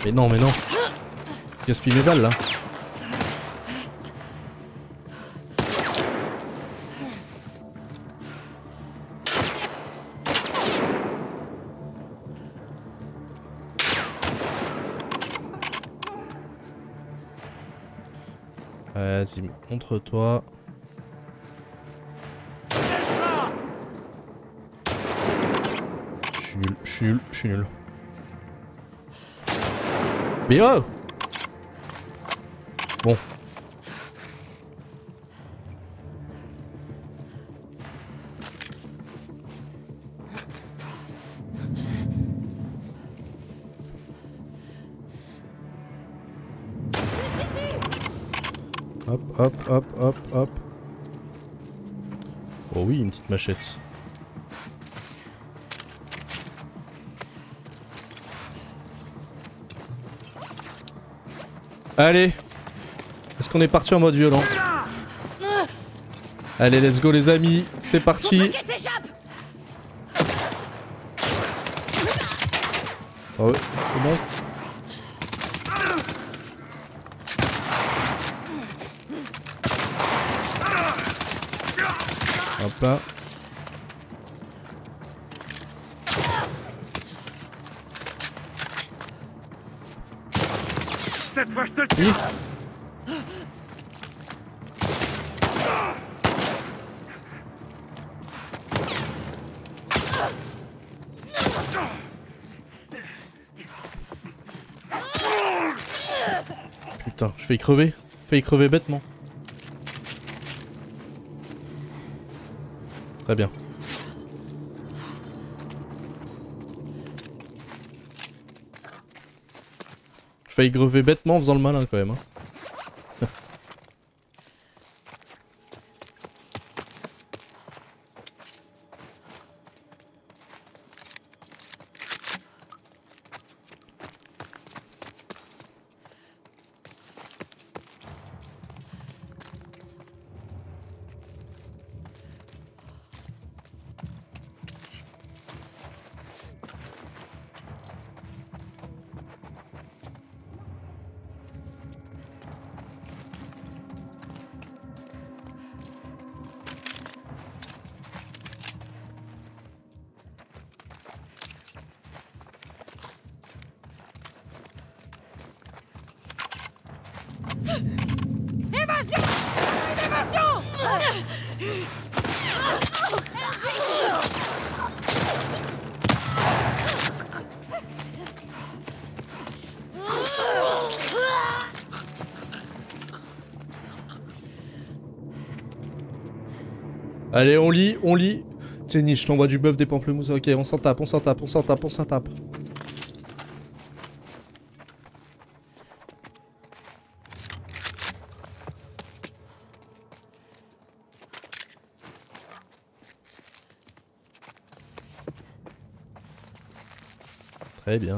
Mais non, mais non. Gaspille mes balles là. Vas-y, montre-toi. Je suis nul. Mais oh! Bon. Hop, hop, hop, hop, hop. Oh oui, une petite machette. Allez. Est-ce qu'on est parti en mode violent? Allez, let's go les amis. C'est parti. Oh ouais, c'est bon. Hop là. Cette fois je te le tue. Putain, je fais y crever. Fais y crever bêtement. Très bien. Je fais y crever bêtement en faisant le malin quand même. Hein. Évasion! Évasion! Allez, on lit, on lit. Tennis, je t'envoie du bœuf, des pamplemousses. Ok, on s'en tape, on s'en tape, on s'en tape, on s'en tape. Très bien.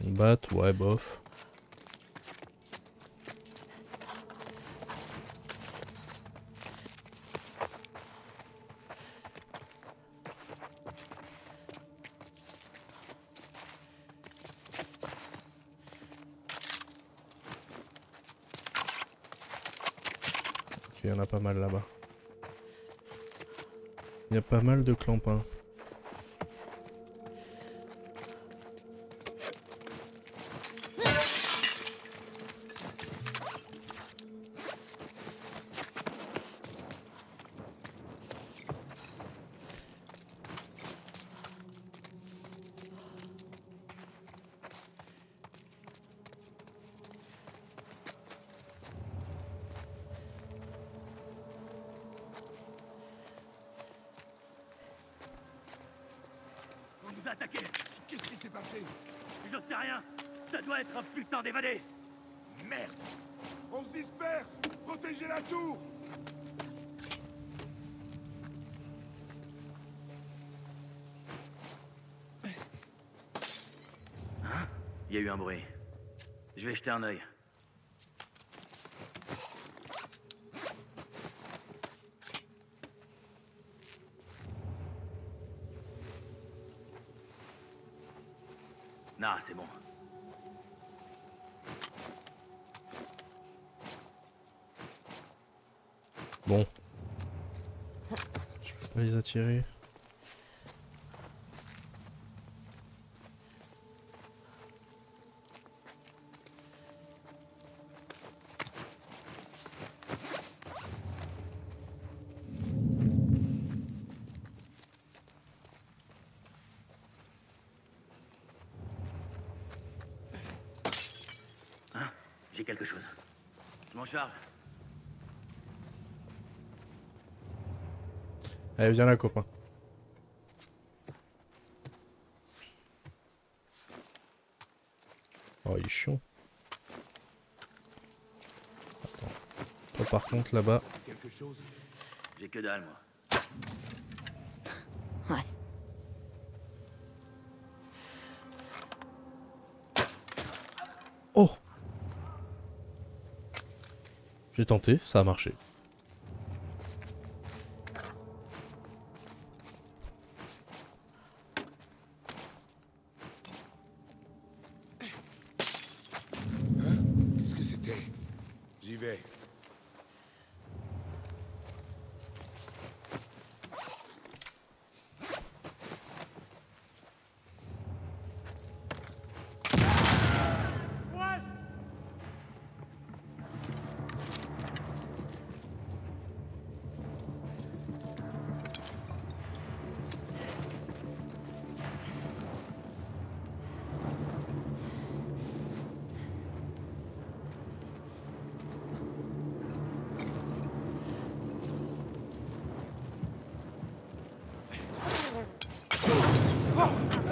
On bat, ouais, bof. Il y en a pas mal là-bas. Il y a pas mal de clampins. Attaqué. Qu'est-ce qui s'est passé? Je sais rien. Ça doit être un putain d'évadé. Merde! On se disperse! Protégez la tour! Il y a eu un bruit. Je vais jeter un œil. Non, c'est bon. Bon. Je peux pas les attirer. Hein? J'ai quelque chose. Je m'en charge. Allez, viens là, copain. Oh, il est chiant. Attends. Toi, par contre, là-bas. Quelque chose? J'ai que dalle, moi. Ouais. Oh! J'ai tenté, ça a marché. Qu'est-ce que c'était? J'y vais.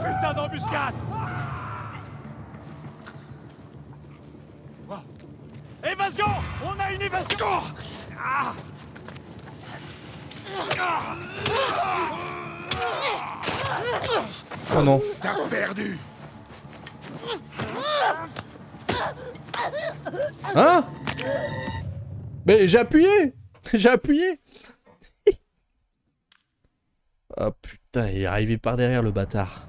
Putain d'embuscade! Oh. Évasion! On a une évasion! Ah. Oh non. T'as perdu! Hein? Mais j'ai appuyé! J'ai appuyé! Oh putain, il est arrivé par derrière le bâtard.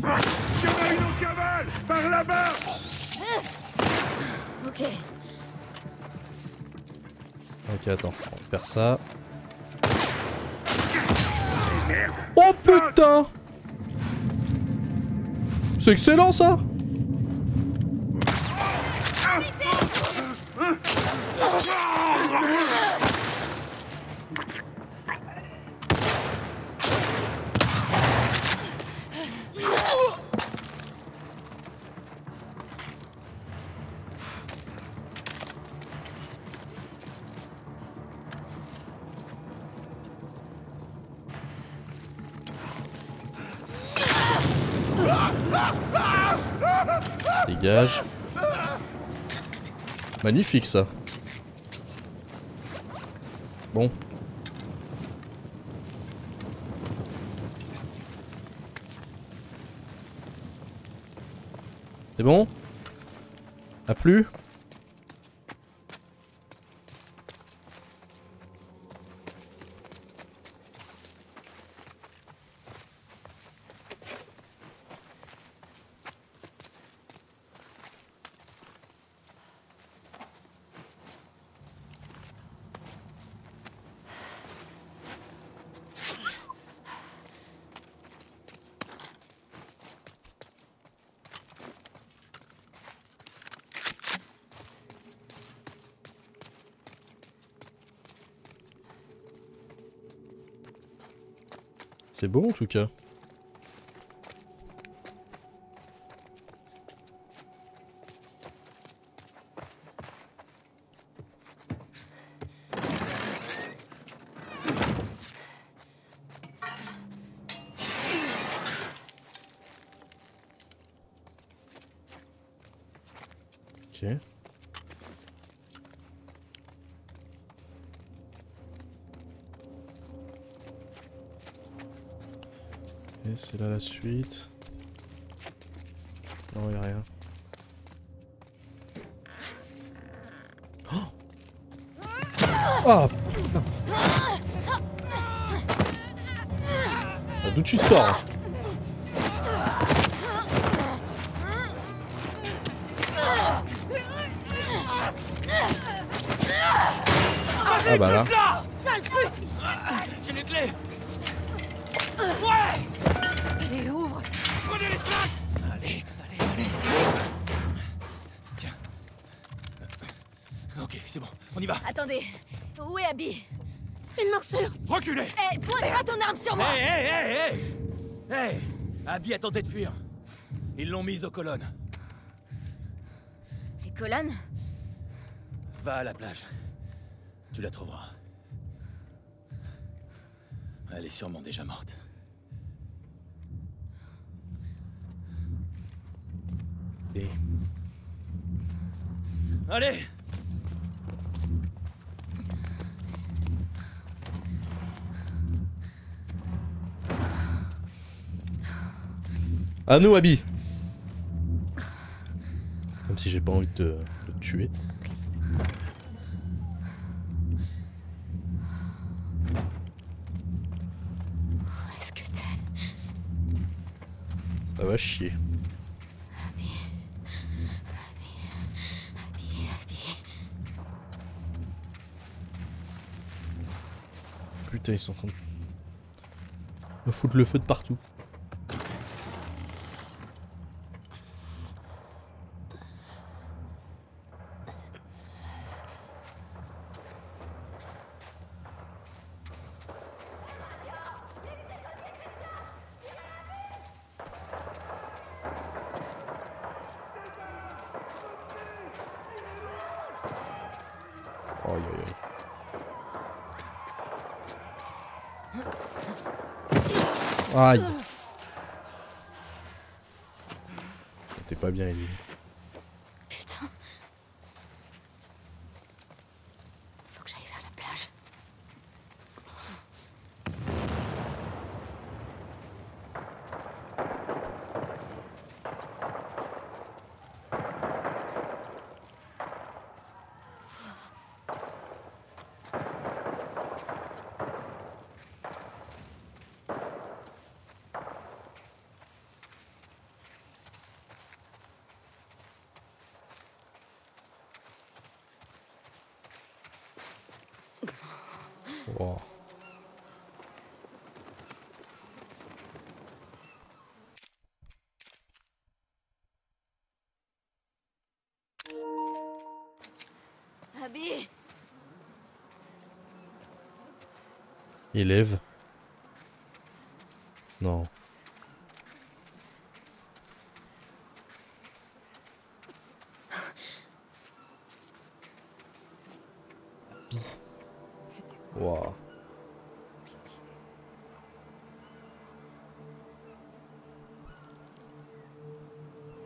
Il y en a une en cavale! Par là-bas! Ok. Ok, attends, on va faire ça. Merde! Oh putain! C'est excellent ça! Dégage. Magnifique ça. Bon. C'est bon? A plu? C'est beau en tout cas. Ok. Et c'est là la suite. Non, y'a rien. Oh putain. Ah, d'où tu sors? Ah bah là. Sale pute! J'ai les clés! Ouais! Allez, ouvre! Prenez les flingues! Allez. Tiens. Ok, c'est bon, on y va. Attendez, où est Abby? Une morsure! Reculez! Hé, pointe pas ton arme sur moi! Hey! Abby a tenté de fuir. Ils l'ont mise aux colonnes. Les colonnes? Va à la plage. Tu la trouveras. Elle est sûrement déjà morte. Et... Allez! À nous, Abby. Même si j'ai pas envie de te tuer. Où est-ce que t'es? Ça va chier. Abby. Putain, ils sont en train de me foutre le feu de partout. Aïe aïe aïe. Aïe. T'es pas bien, Ellie. Putain. Faut que j'aille vers la plage. Wow. Abby. Élève. Non. Wow.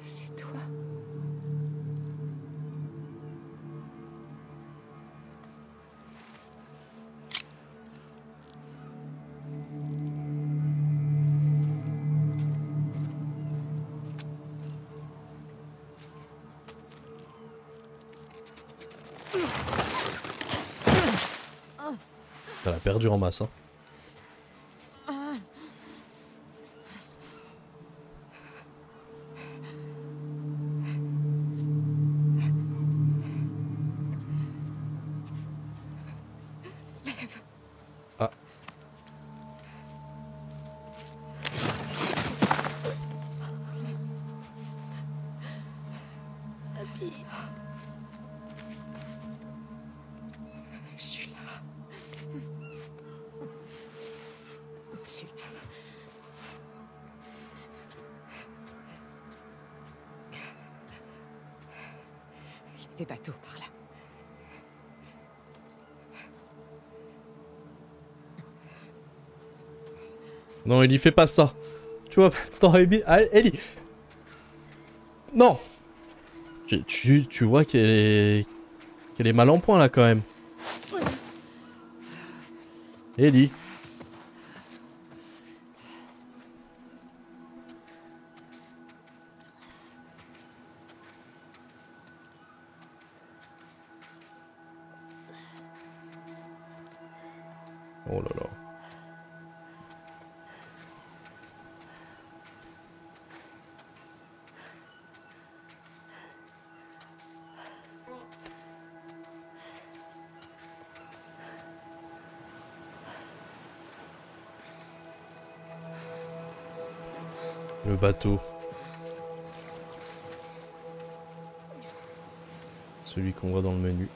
C'est toi. T'as la perdu en masse, hein. Lève. Ah. Abby. Je suis là. Je suis là. Il y a des bateaux par là. Non, Ellie, fais pas ça. Tu vois, attends, Ellie. Non. Tu vois qu'elle est mal en point là quand même. Oh là là. Le bateau. Celui qu'on voit dans le menu.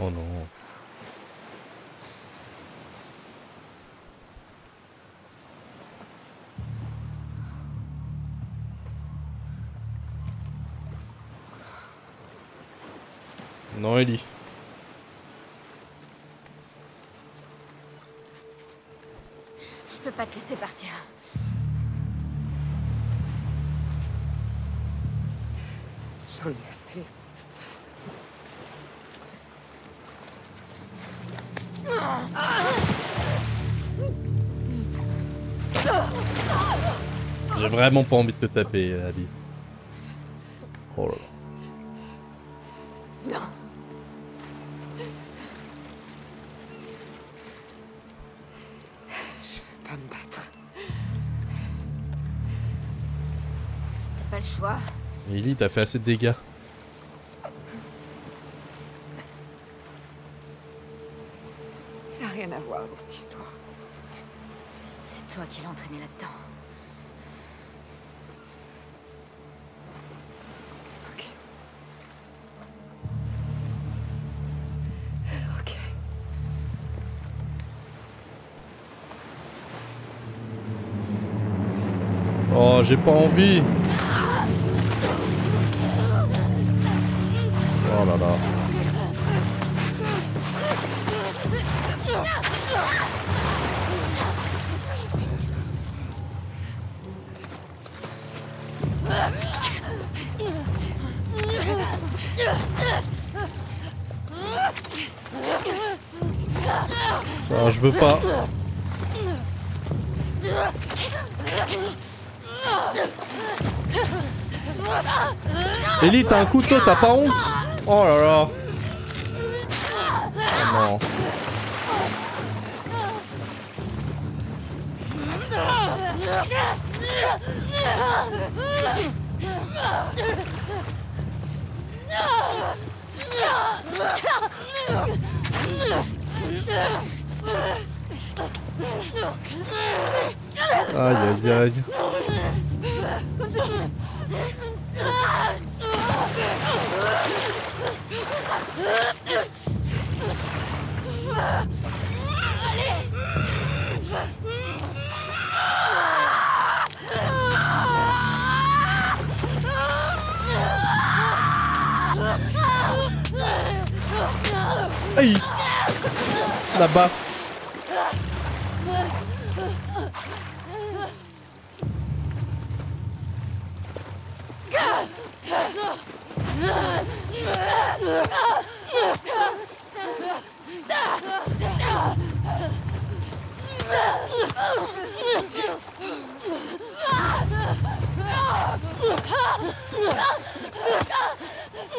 Oh non. Non, Ellie. Je peux pas te laisser partir. J'en ai assez. J'ai vraiment pas envie de te taper, Ali. Oh là là. Non. Je veux pas me battre. T'as pas le choix. Ellie, t'as fait assez de dégâts. Y a rien à voir dans cette histoire. C'est toi qui l'as entraîné là-dedans. Ok. Ok. Oh, j'ai pas envie. Oh là là. Ça, je veux pas. Ellie, t'as un couteau, t'as pas honte? Oh là là. Oh non. Aïe aïe aïe. Aïe. La baffe.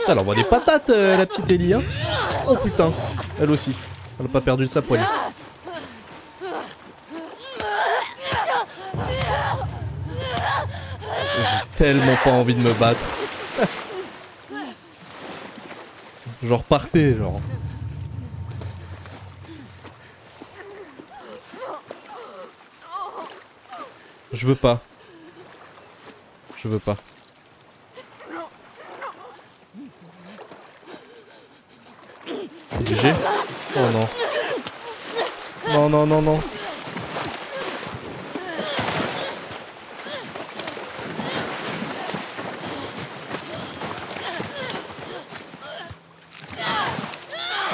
Elle envoie des patates, la petite Ellie, hein. Oh putain, elle aussi. Elle a pas perdu de sa poignée. J'ai tellement pas envie de me battre. Genre partez, genre. Je veux pas. Je veux pas. Je Du G? Oh non. Non, non, non, non.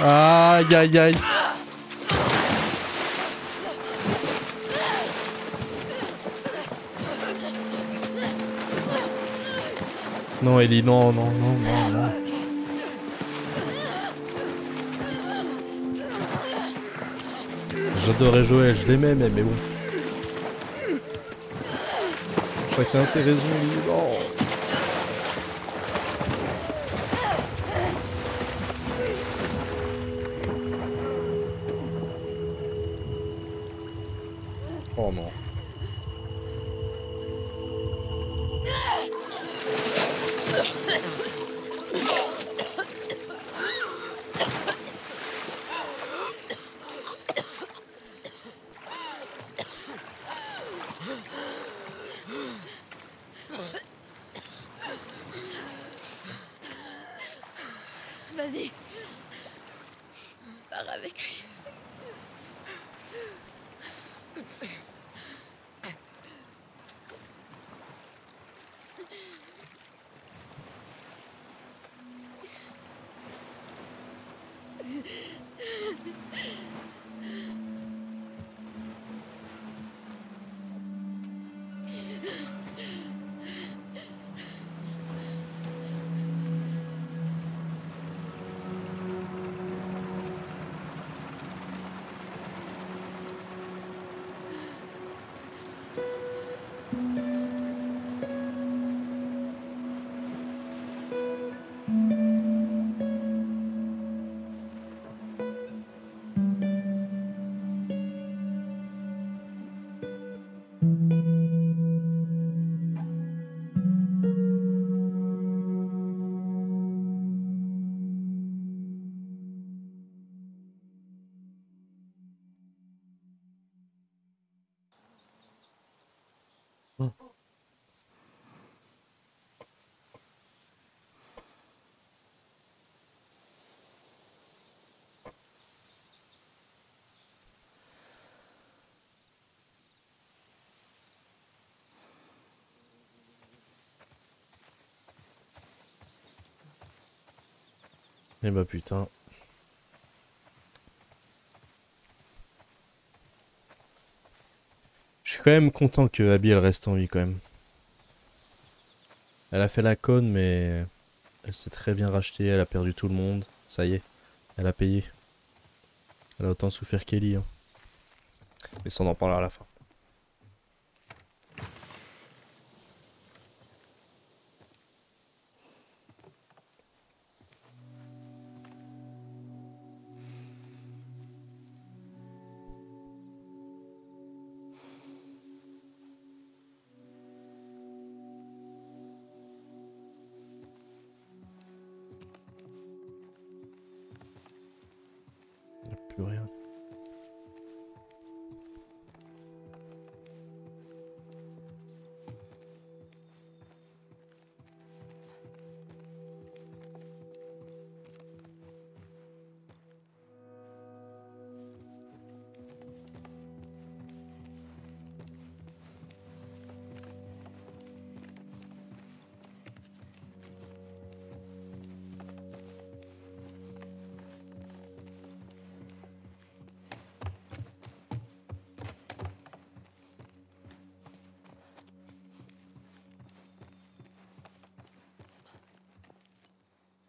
Aïe, aïe, aïe. Non, Ellie, non, non, non, non, non. J'adorais Joël, je l'aimais, mais bon. Chacun ses raisons, Ellie, non. Oh non. Vas-y. Pars avec lui. Eh bah putain. Je suis quand même content que Abby elle reste en vie quand même. Elle a fait la conne mais elle s'est très bien rachetée, elle a perdu tout le monde. Ça y est, elle a payé. Elle a autant souffert qu'Ellie. Hein. Mais ça on en parlera à la fin. Plus rien.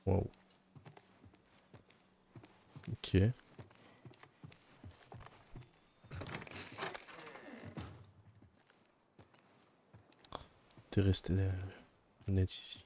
Wow. Ok. T'es resté net ici.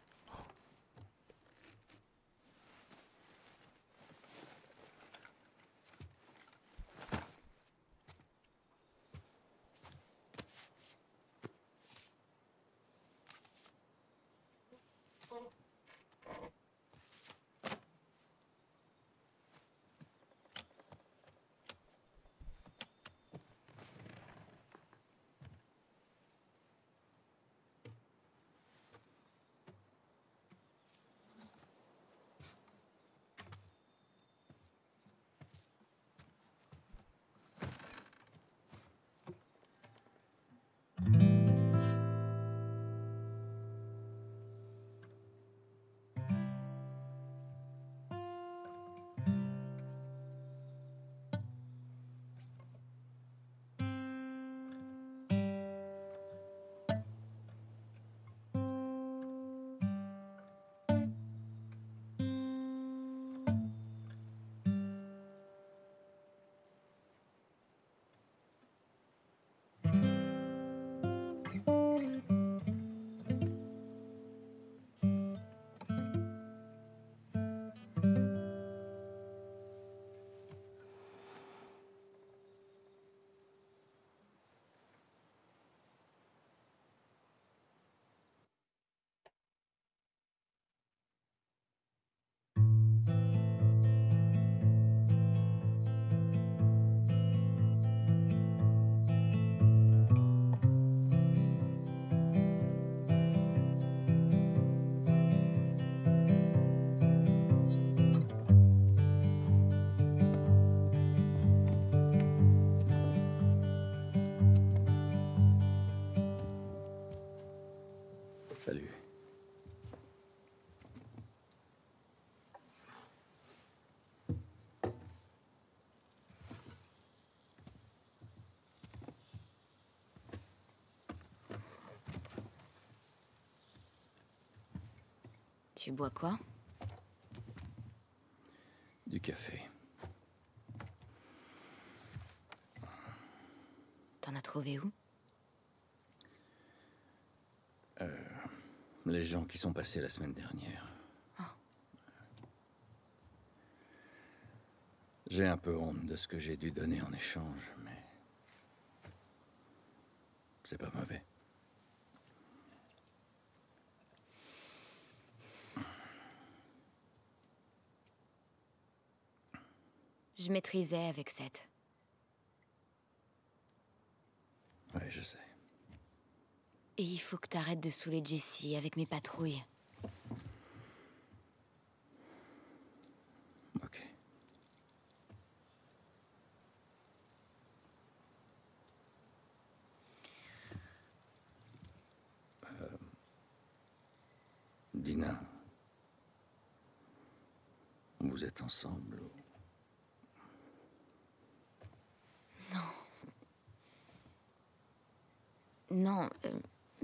Salut. Tu bois quoi? Du café. T'en as trouvé où? Les gens qui sont passés la semaine dernière. Oh. J'ai un peu honte de ce que j'ai dû donner en échange, mais... c'est pas mauvais. Je maîtrisais avec Seth. Ouais, je sais. Et il faut que t'arrêtes de saouler Jessie avec mes patrouilles. Ok. Dina, vous êtes ensemble ou... Non,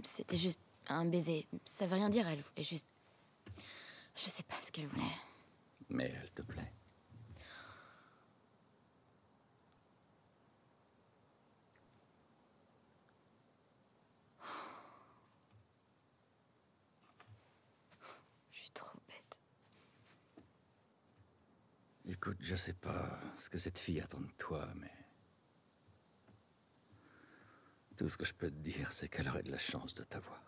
c'était juste un baiser. Ça veut rien dire, elle voulait juste... Je sais pas ce qu'elle voulait. Mais elle te plaît. Je suis trop bête. Écoute, je sais pas ce que cette fille attend de toi, mais... tout ce que je peux te dire, c'est qu'elle aurait de la chance de t'avoir.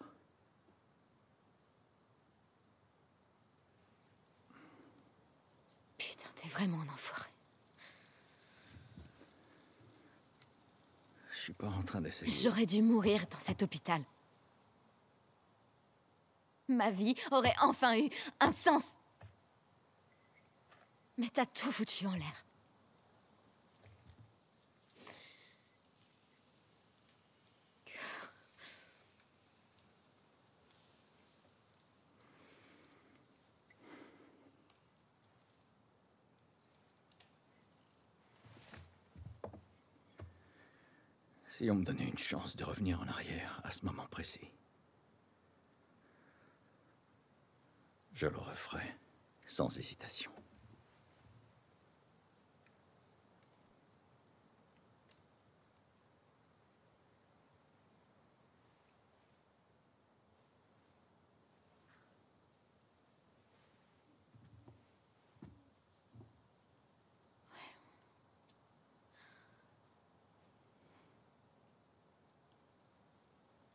Putain, t'es vraiment un enfoiré. Je suis pas en train d'essayer. J'aurais dû mourir dans cet hôpital. Ma vie aurait enfin eu un sens. Mais t'as tout foutu en l'air. Si on me donnait une chance de revenir en arrière à ce moment précis, je le referais sans hésitation.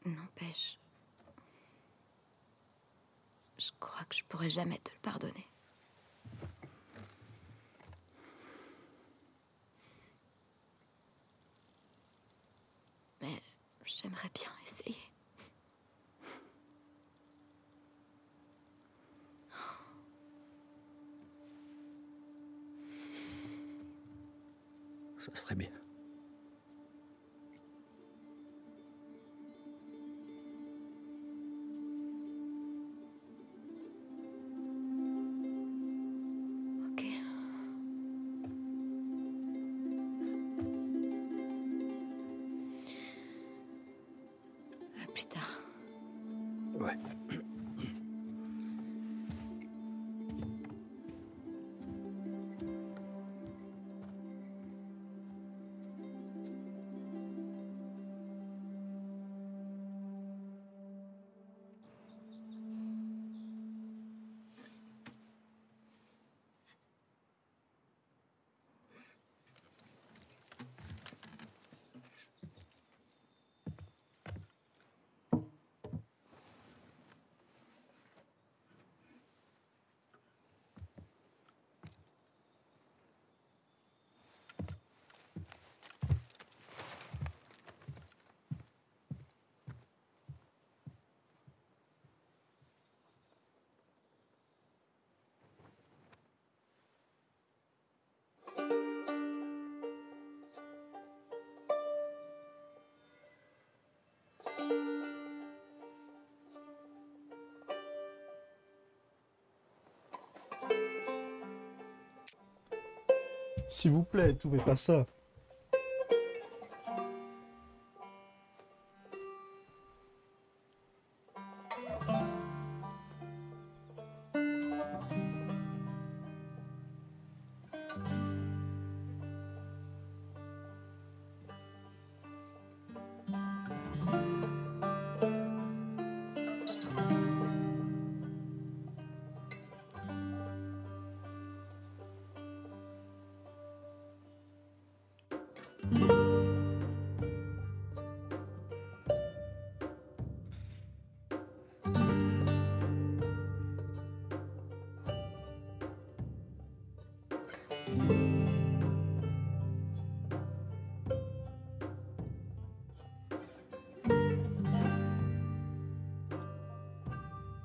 N'empêche... je crois que je pourrais jamais te le pardonner. Mais j'aimerais bien essayer. Ça serait bien. Ok. À plus tard. Ouais. S'il vous plaît, tout mais pas ça.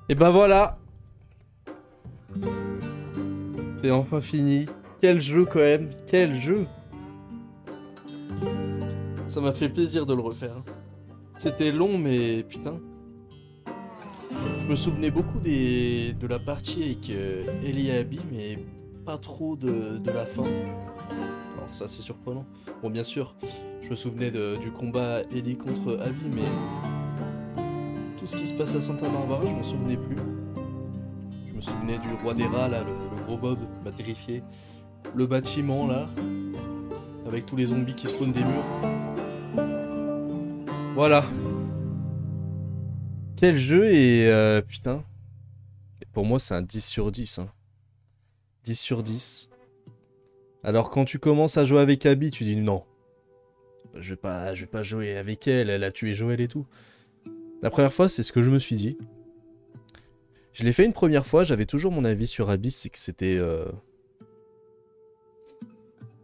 Et bah voilà. C'est enfin fini. Quel jeu quand même. Quel jeu. Ça m'a fait plaisir de le refaire. C'était long mais putain. Je me souvenais beaucoup de la partie avec Ellie et Abby mais pas trop de la fin. Alors ça c'est surprenant. Bon bien sûr, je me souvenais du combat Ellie contre Abby mais... Tout ce qui se passe à Santa Barbara, je m'en souvenais plus. Je me souvenais du roi des rats, là, le gros Bob, m'a terrifié. Le bâtiment, là, avec tous les zombies qui spawnent des murs. Voilà. Quel jeu et... putain. Et pour moi, c'est un 10 sur 10. Hein. 10 sur 10. Alors, quand tu commences à jouer avec Abby, tu dis non. Je vais pas jouer avec elle, elle a tué Joël et tout. La première fois, c'est ce que je me suis dit. Je l'ai fait une première fois, j'avais toujours mon avis sur Abby, c'est que c'était...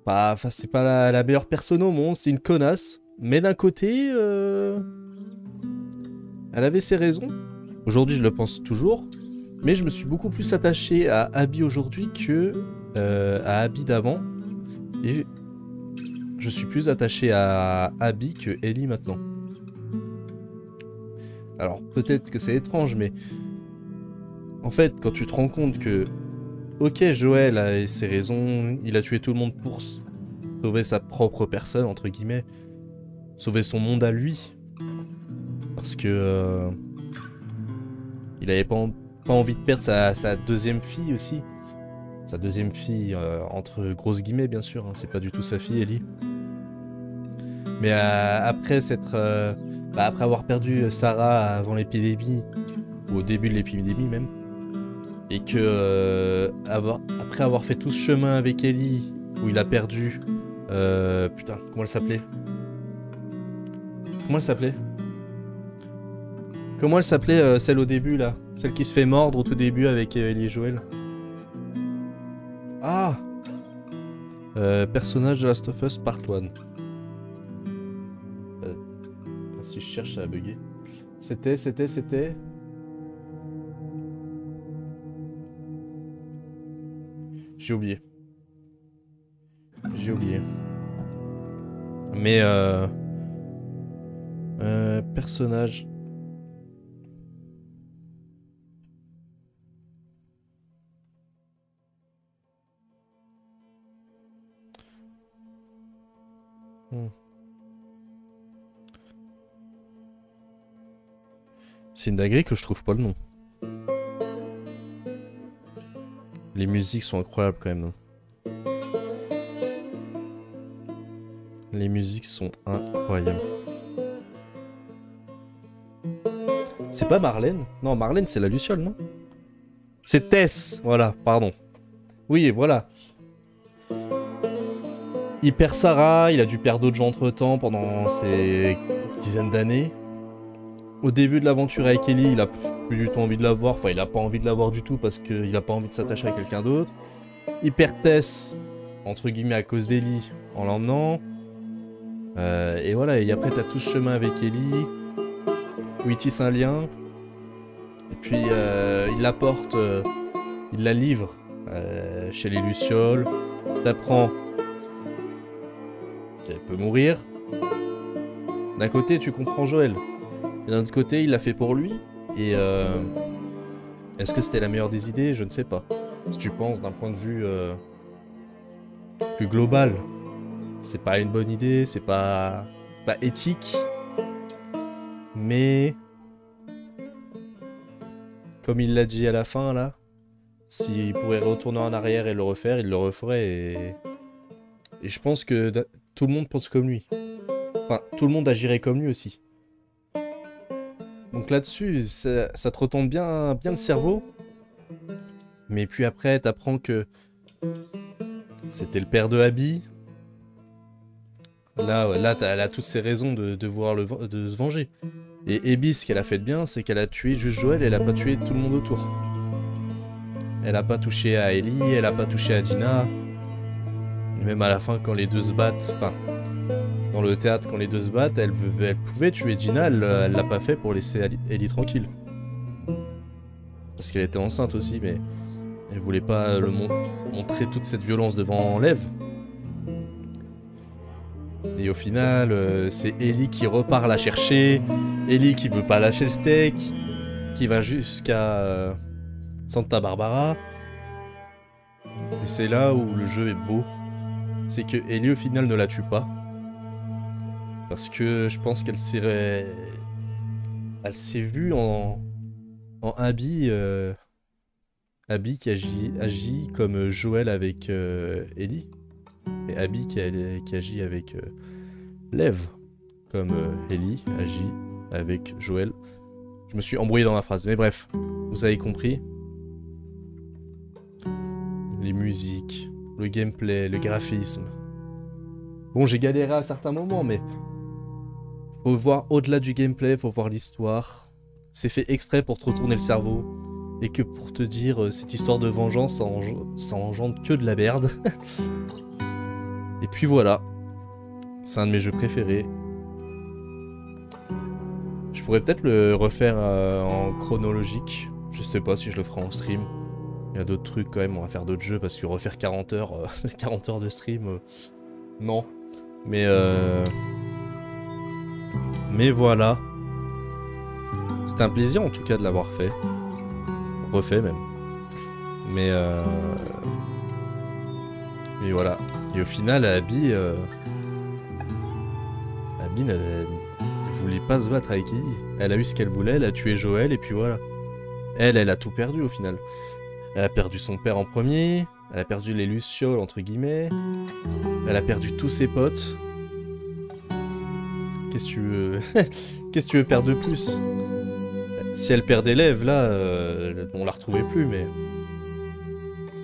Enfin, c'est pas la meilleure personne au monde, c'est une connasse. Mais d'un côté, elle avait ses raisons. Aujourd'hui, je le pense toujours. Mais je me suis beaucoup plus attaché à Abby aujourd'hui que à Abby d'avant. Et je suis plus attaché à Abby que Ellie maintenant. Alors peut-être que c'est étrange, mais en fait, quand tu te rends compte que, ok, Joël a ses raisons, il a tué tout le monde pour sauver sa propre personne, entre guillemets, sauver son monde à lui, parce que il avait pas envie de perdre sa deuxième fille aussi, sa deuxième fille, entre grosses guillemets bien sûr, hein, c'est pas du tout sa fille, Ellie. Mais après s'être... après avoir perdu Sarah avant l'épidémie, ou au début de l'épidémie même, et que après avoir fait tout ce chemin avec Ellie, où il a perdu... putain, comment elle s'appelait? Comment elle s'appelait celle au début là? Celle qui se fait mordre au tout début avec Ellie et Joël. Ah, personnage de Last of Us Part 1. Si je cherche, ça a bugué. C'était... J'ai oublié. Mais personnage... C'est une dinguerie que je trouve pas le nom. Les musiques sont incroyables quand même. Les musiques sont incroyables. C'est pas Marlène? Non, Marlène c'est la Luciole, non? C'est Tess, voilà, pardon. Oui, et voilà. Il perd Sarah, il a dû perdre d'autres gens entre temps pendant ces dizaines d'années. Au début de l'aventure avec Ellie, il a plus du tout envie de la voir. Enfin, il a pas envie de la voir du tout parce qu'il a pas envie de s'attacher à quelqu'un d'autre. Il perd Tess, entre guillemets, à cause d'Ellie, en l'emmenant. Et voilà, et après, t'as tout ce chemin avec Ellie, où il tisse un lien. Et puis, il la porte, il la livre chez les Lucioles. T'apprends qu'elle peut mourir. D'un côté, tu comprends Joël. Et d'un autre côté, il l'a fait pour lui. Et est-ce que c'était la meilleure des idées? Je ne sais pas. Si tu penses d'un point de vue plus global. C'est pas une bonne idée, c'est pas éthique. Mais comme il l'a dit à la fin là, s'il pourrait retourner en arrière et le refaire, il le referait. Et je pense que tout le monde pense comme lui. Enfin, tout le monde agirait comme lui aussi. Donc là-dessus, ça te retombe bien le cerveau. Mais puis après, t'apprends que c'était le père de Abby. Là, elle a toutes ses raisons de vouloir de se venger. Et Abby, ce qu'elle a fait de bien, c'est qu'elle a tué juste Joël, elle a pas tué tout le monde autour. Elle a pas touché à Ellie, elle a pas touché à Dina. Même à la fin, quand les deux se battent, enfin, dans le théâtre, quand les deux se battent, elle pouvait tuer Dina, elle l'a pas fait pour laisser Ellie tranquille. Parce qu'elle était enceinte aussi, mais elle voulait pas montrer toute cette violence devant Lev. Et au final, c'est Ellie qui repart la chercher, Ellie qui veut pas lâcher le steak, qui va jusqu'à Santa Barbara. Et c'est là où le jeu est beau. C'est que Ellie au final ne la tue pas. Parce que je pense qu'elle s'est... Elle s'est vue en Abby... Abby qui agit comme Joël avec Ellie. Et Abby qui agit avec Lev. Comme Ellie agit avec Joël. Je me suis embrouillé dans la phrase. Mais bref, vous avez compris. Les musiques, le gameplay, le graphisme. Bon, j'ai galéré à certains moments, mais... Faut voir au-delà du gameplay, faut voir l'histoire. C'est fait exprès pour te retourner le cerveau. Et que pour te dire, cette histoire de vengeance, ça engendre que de la merde. Et puis voilà. C'est un de mes jeux préférés. Je pourrais peut-être le refaire en chronologique. Je sais pas si je le ferai en stream. Il y a d'autres trucs quand même, on va faire d'autres jeux parce que refaire 40 heures, 40 heures de stream, non. Mais voilà. C'était un plaisir en tout cas de l'avoir fait. Refait même. Mais voilà. Et au final, Abby ne voulait pas se battre avec Ellie. Elle a eu ce qu'elle voulait, elle a tué Joël et puis voilà. Elle a tout perdu au final. Elle a perdu son père en premier, elle a perdu les Lucioles entre guillemets, elle a perdu tous ses potes. Qu'est-ce que tu veux Qu'est-ce que tu veux perdre de plus? Si elle perd des lèvres, là, on la retrouvait plus, mais...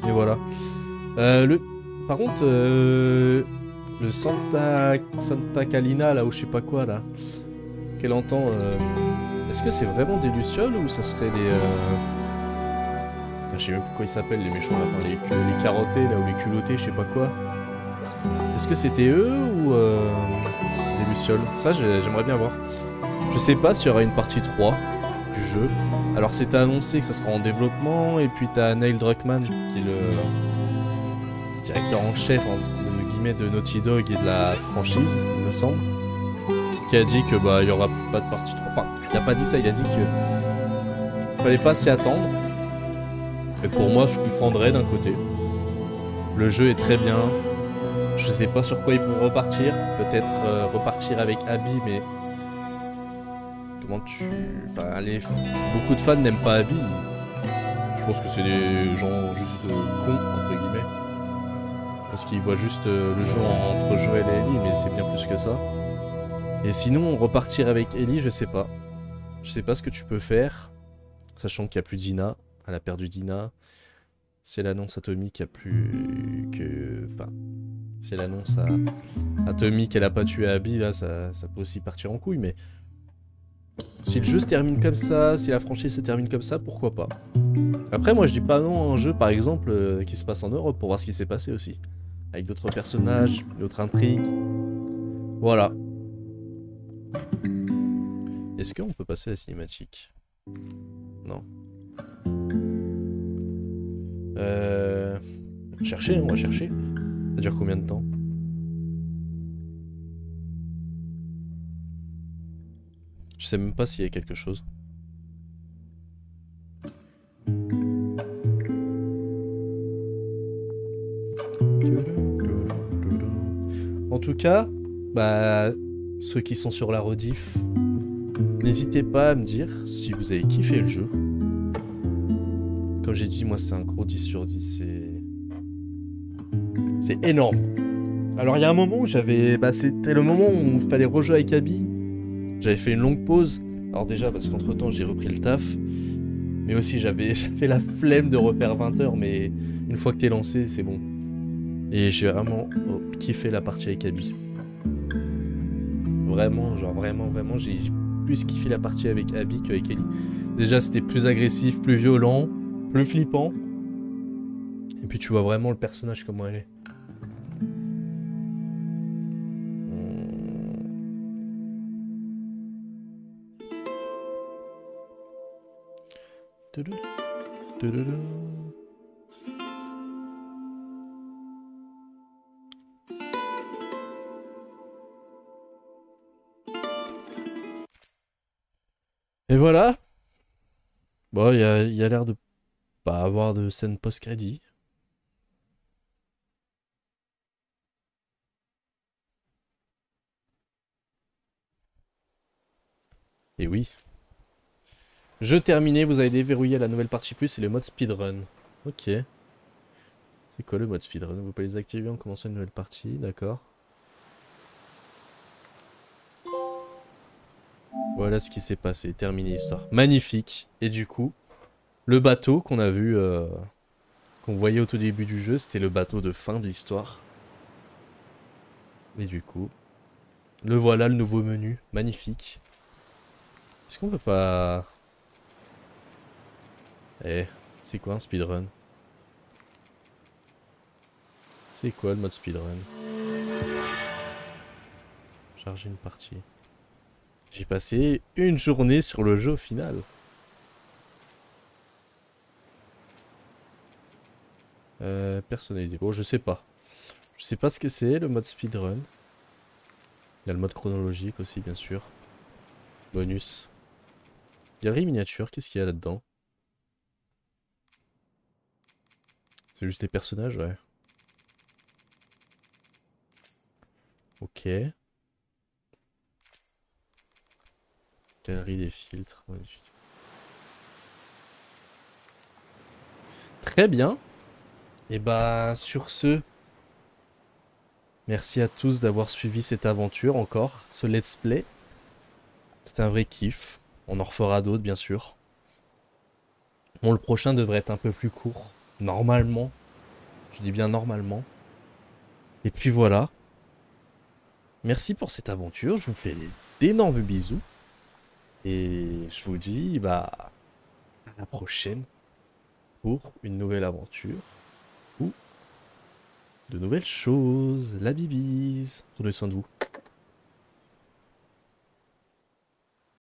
Et voilà. Par contre, le Santa Calina, là, ou je sais pas quoi, là, qu'elle entend, est-ce que c'est vraiment des Lucioles ou ça serait des... Je sais même pas quoi ils s'appellent, les méchants à la fin, les carottés, là, ou les culottés, je sais pas quoi. Est-ce que c'était eux ou les Lucioles? Ça, j'aimerais bien voir. Je sais pas s'il y aura une partie 3 du jeu. Alors, c'était annoncé que ça sera en développement, et puis t'as Neil Druckmann, qui est le directeur en chef, entre guillemets, de Naughty Dog et de la franchise, il me semble, qui a dit que bah il y aura pas de partie 3. Enfin, il a pas dit ça, il a dit que fallait pas s'y attendre. Et pour moi, je comprendrais d'un côté. Le jeu est très bien. Je sais pas sur quoi ils vont repartir. Peut-être repartir avec Abby, mais... Comment tu... Enfin, allez, beaucoup de fans n'aiment pas Abby. Je pense que c'est des gens juste cons, entre guillemets. Parce qu'ils voient juste le jeu entre Joël et Ellie, mais c'est bien plus que ça. Et sinon, repartir avec Ellie, je sais pas. Je sais pas ce que tu peux faire. Sachant qu'il n'y a plus Dina. Elle a perdu Dina. C'est l'annonce à Tommy qui a plus que... Enfin, c'est l'annonce à Tommy qu'elle a pas tué Abby, là, ça peut aussi partir en couille, mais... Si le jeu se termine comme ça, si la franchise se termine comme ça, pourquoi pas. Après, moi, je dis pas non à un jeu, par exemple, qui se passe en Europe, pour voir ce qui s'est passé aussi. Avec d'autres personnages, d'autres intrigues. Voilà. Est-ce qu'on peut passer à la cinématique? Non. Chercher, on va chercher. Ça dure combien de temps? Je sais même pas s'il y a quelque chose. tout cas, bah, ceux qui sont sur la rediff, n'hésitez pas à me dire si vous avez kiffé le jeu. Comme j'ai dit, moi c'est un gros 10 sur 10, c'est énorme. Alors il y a un moment où j'avais... Bah, c'était le moment où il fallait rejouer avec Abby. J'avais fait une longue pause. Alors déjà parce qu'entre temps j'ai repris le taf. Mais aussi j'avais la flemme de refaire 20 heures. Mais une fois que t'es lancé, c'est bon. Et j'ai vraiment kiffé la partie avec Abby. Vraiment, genre vraiment, j'ai plus kiffé la partie avec Abby qu'avec Ellie. Déjà c'était plus agressif, plus violent, plus flippant. Et puis tu vois vraiment le personnage comment elle est. Et voilà. Bon, il y a l'air de pas avoir de scène post-crédit. Et oui. Jeu terminé, vous avez déverrouillé la nouvelle partie plus et le mode speedrun. Ok. C'est quoi le mode speedrun? Vous pouvez les activer en commençant une nouvelle partie, d'accord. Voilà ce qui s'est passé, terminé l'histoire. Magnifique. Et du coup, le bateau qu'on a vu, qu'on voyait au tout début du jeu, c'était le bateau de fin de l'histoire. Et du coup, le voilà, le nouveau menu. Magnifique. Est-ce qu'on peut pas... Eh, c'est quoi un speedrun? C'est quoi le mode speedrun? Charger une partie. J'ai passé une journée sur le jeu au final. Personnalisé. Bon, je sais pas. Je sais pas ce que c'est le mode speedrun. Il y a le mode chronologique aussi, bien sûr. Bonus. Galerie miniature, qu'est-ce qu'il y a là-dedans? C'est juste des personnages, ouais. Ok. Galerie des filtres. Ouais, très bien. Et bah, sur ce, merci à tous d'avoir suivi cette aventure encore, ce let's play. C'était un vrai kiff. On en refera d'autres, bien sûr. Bon, le prochain devrait être un peu plus court. Normalement. Je dis bien normalement. Et puis voilà. Merci pour cette aventure. Je vous fais d'énormes bisous. Et je vous dis, bah, à la prochaine pour une nouvelle aventure ou de nouvelles choses. La bibise. Prenez soin de vous.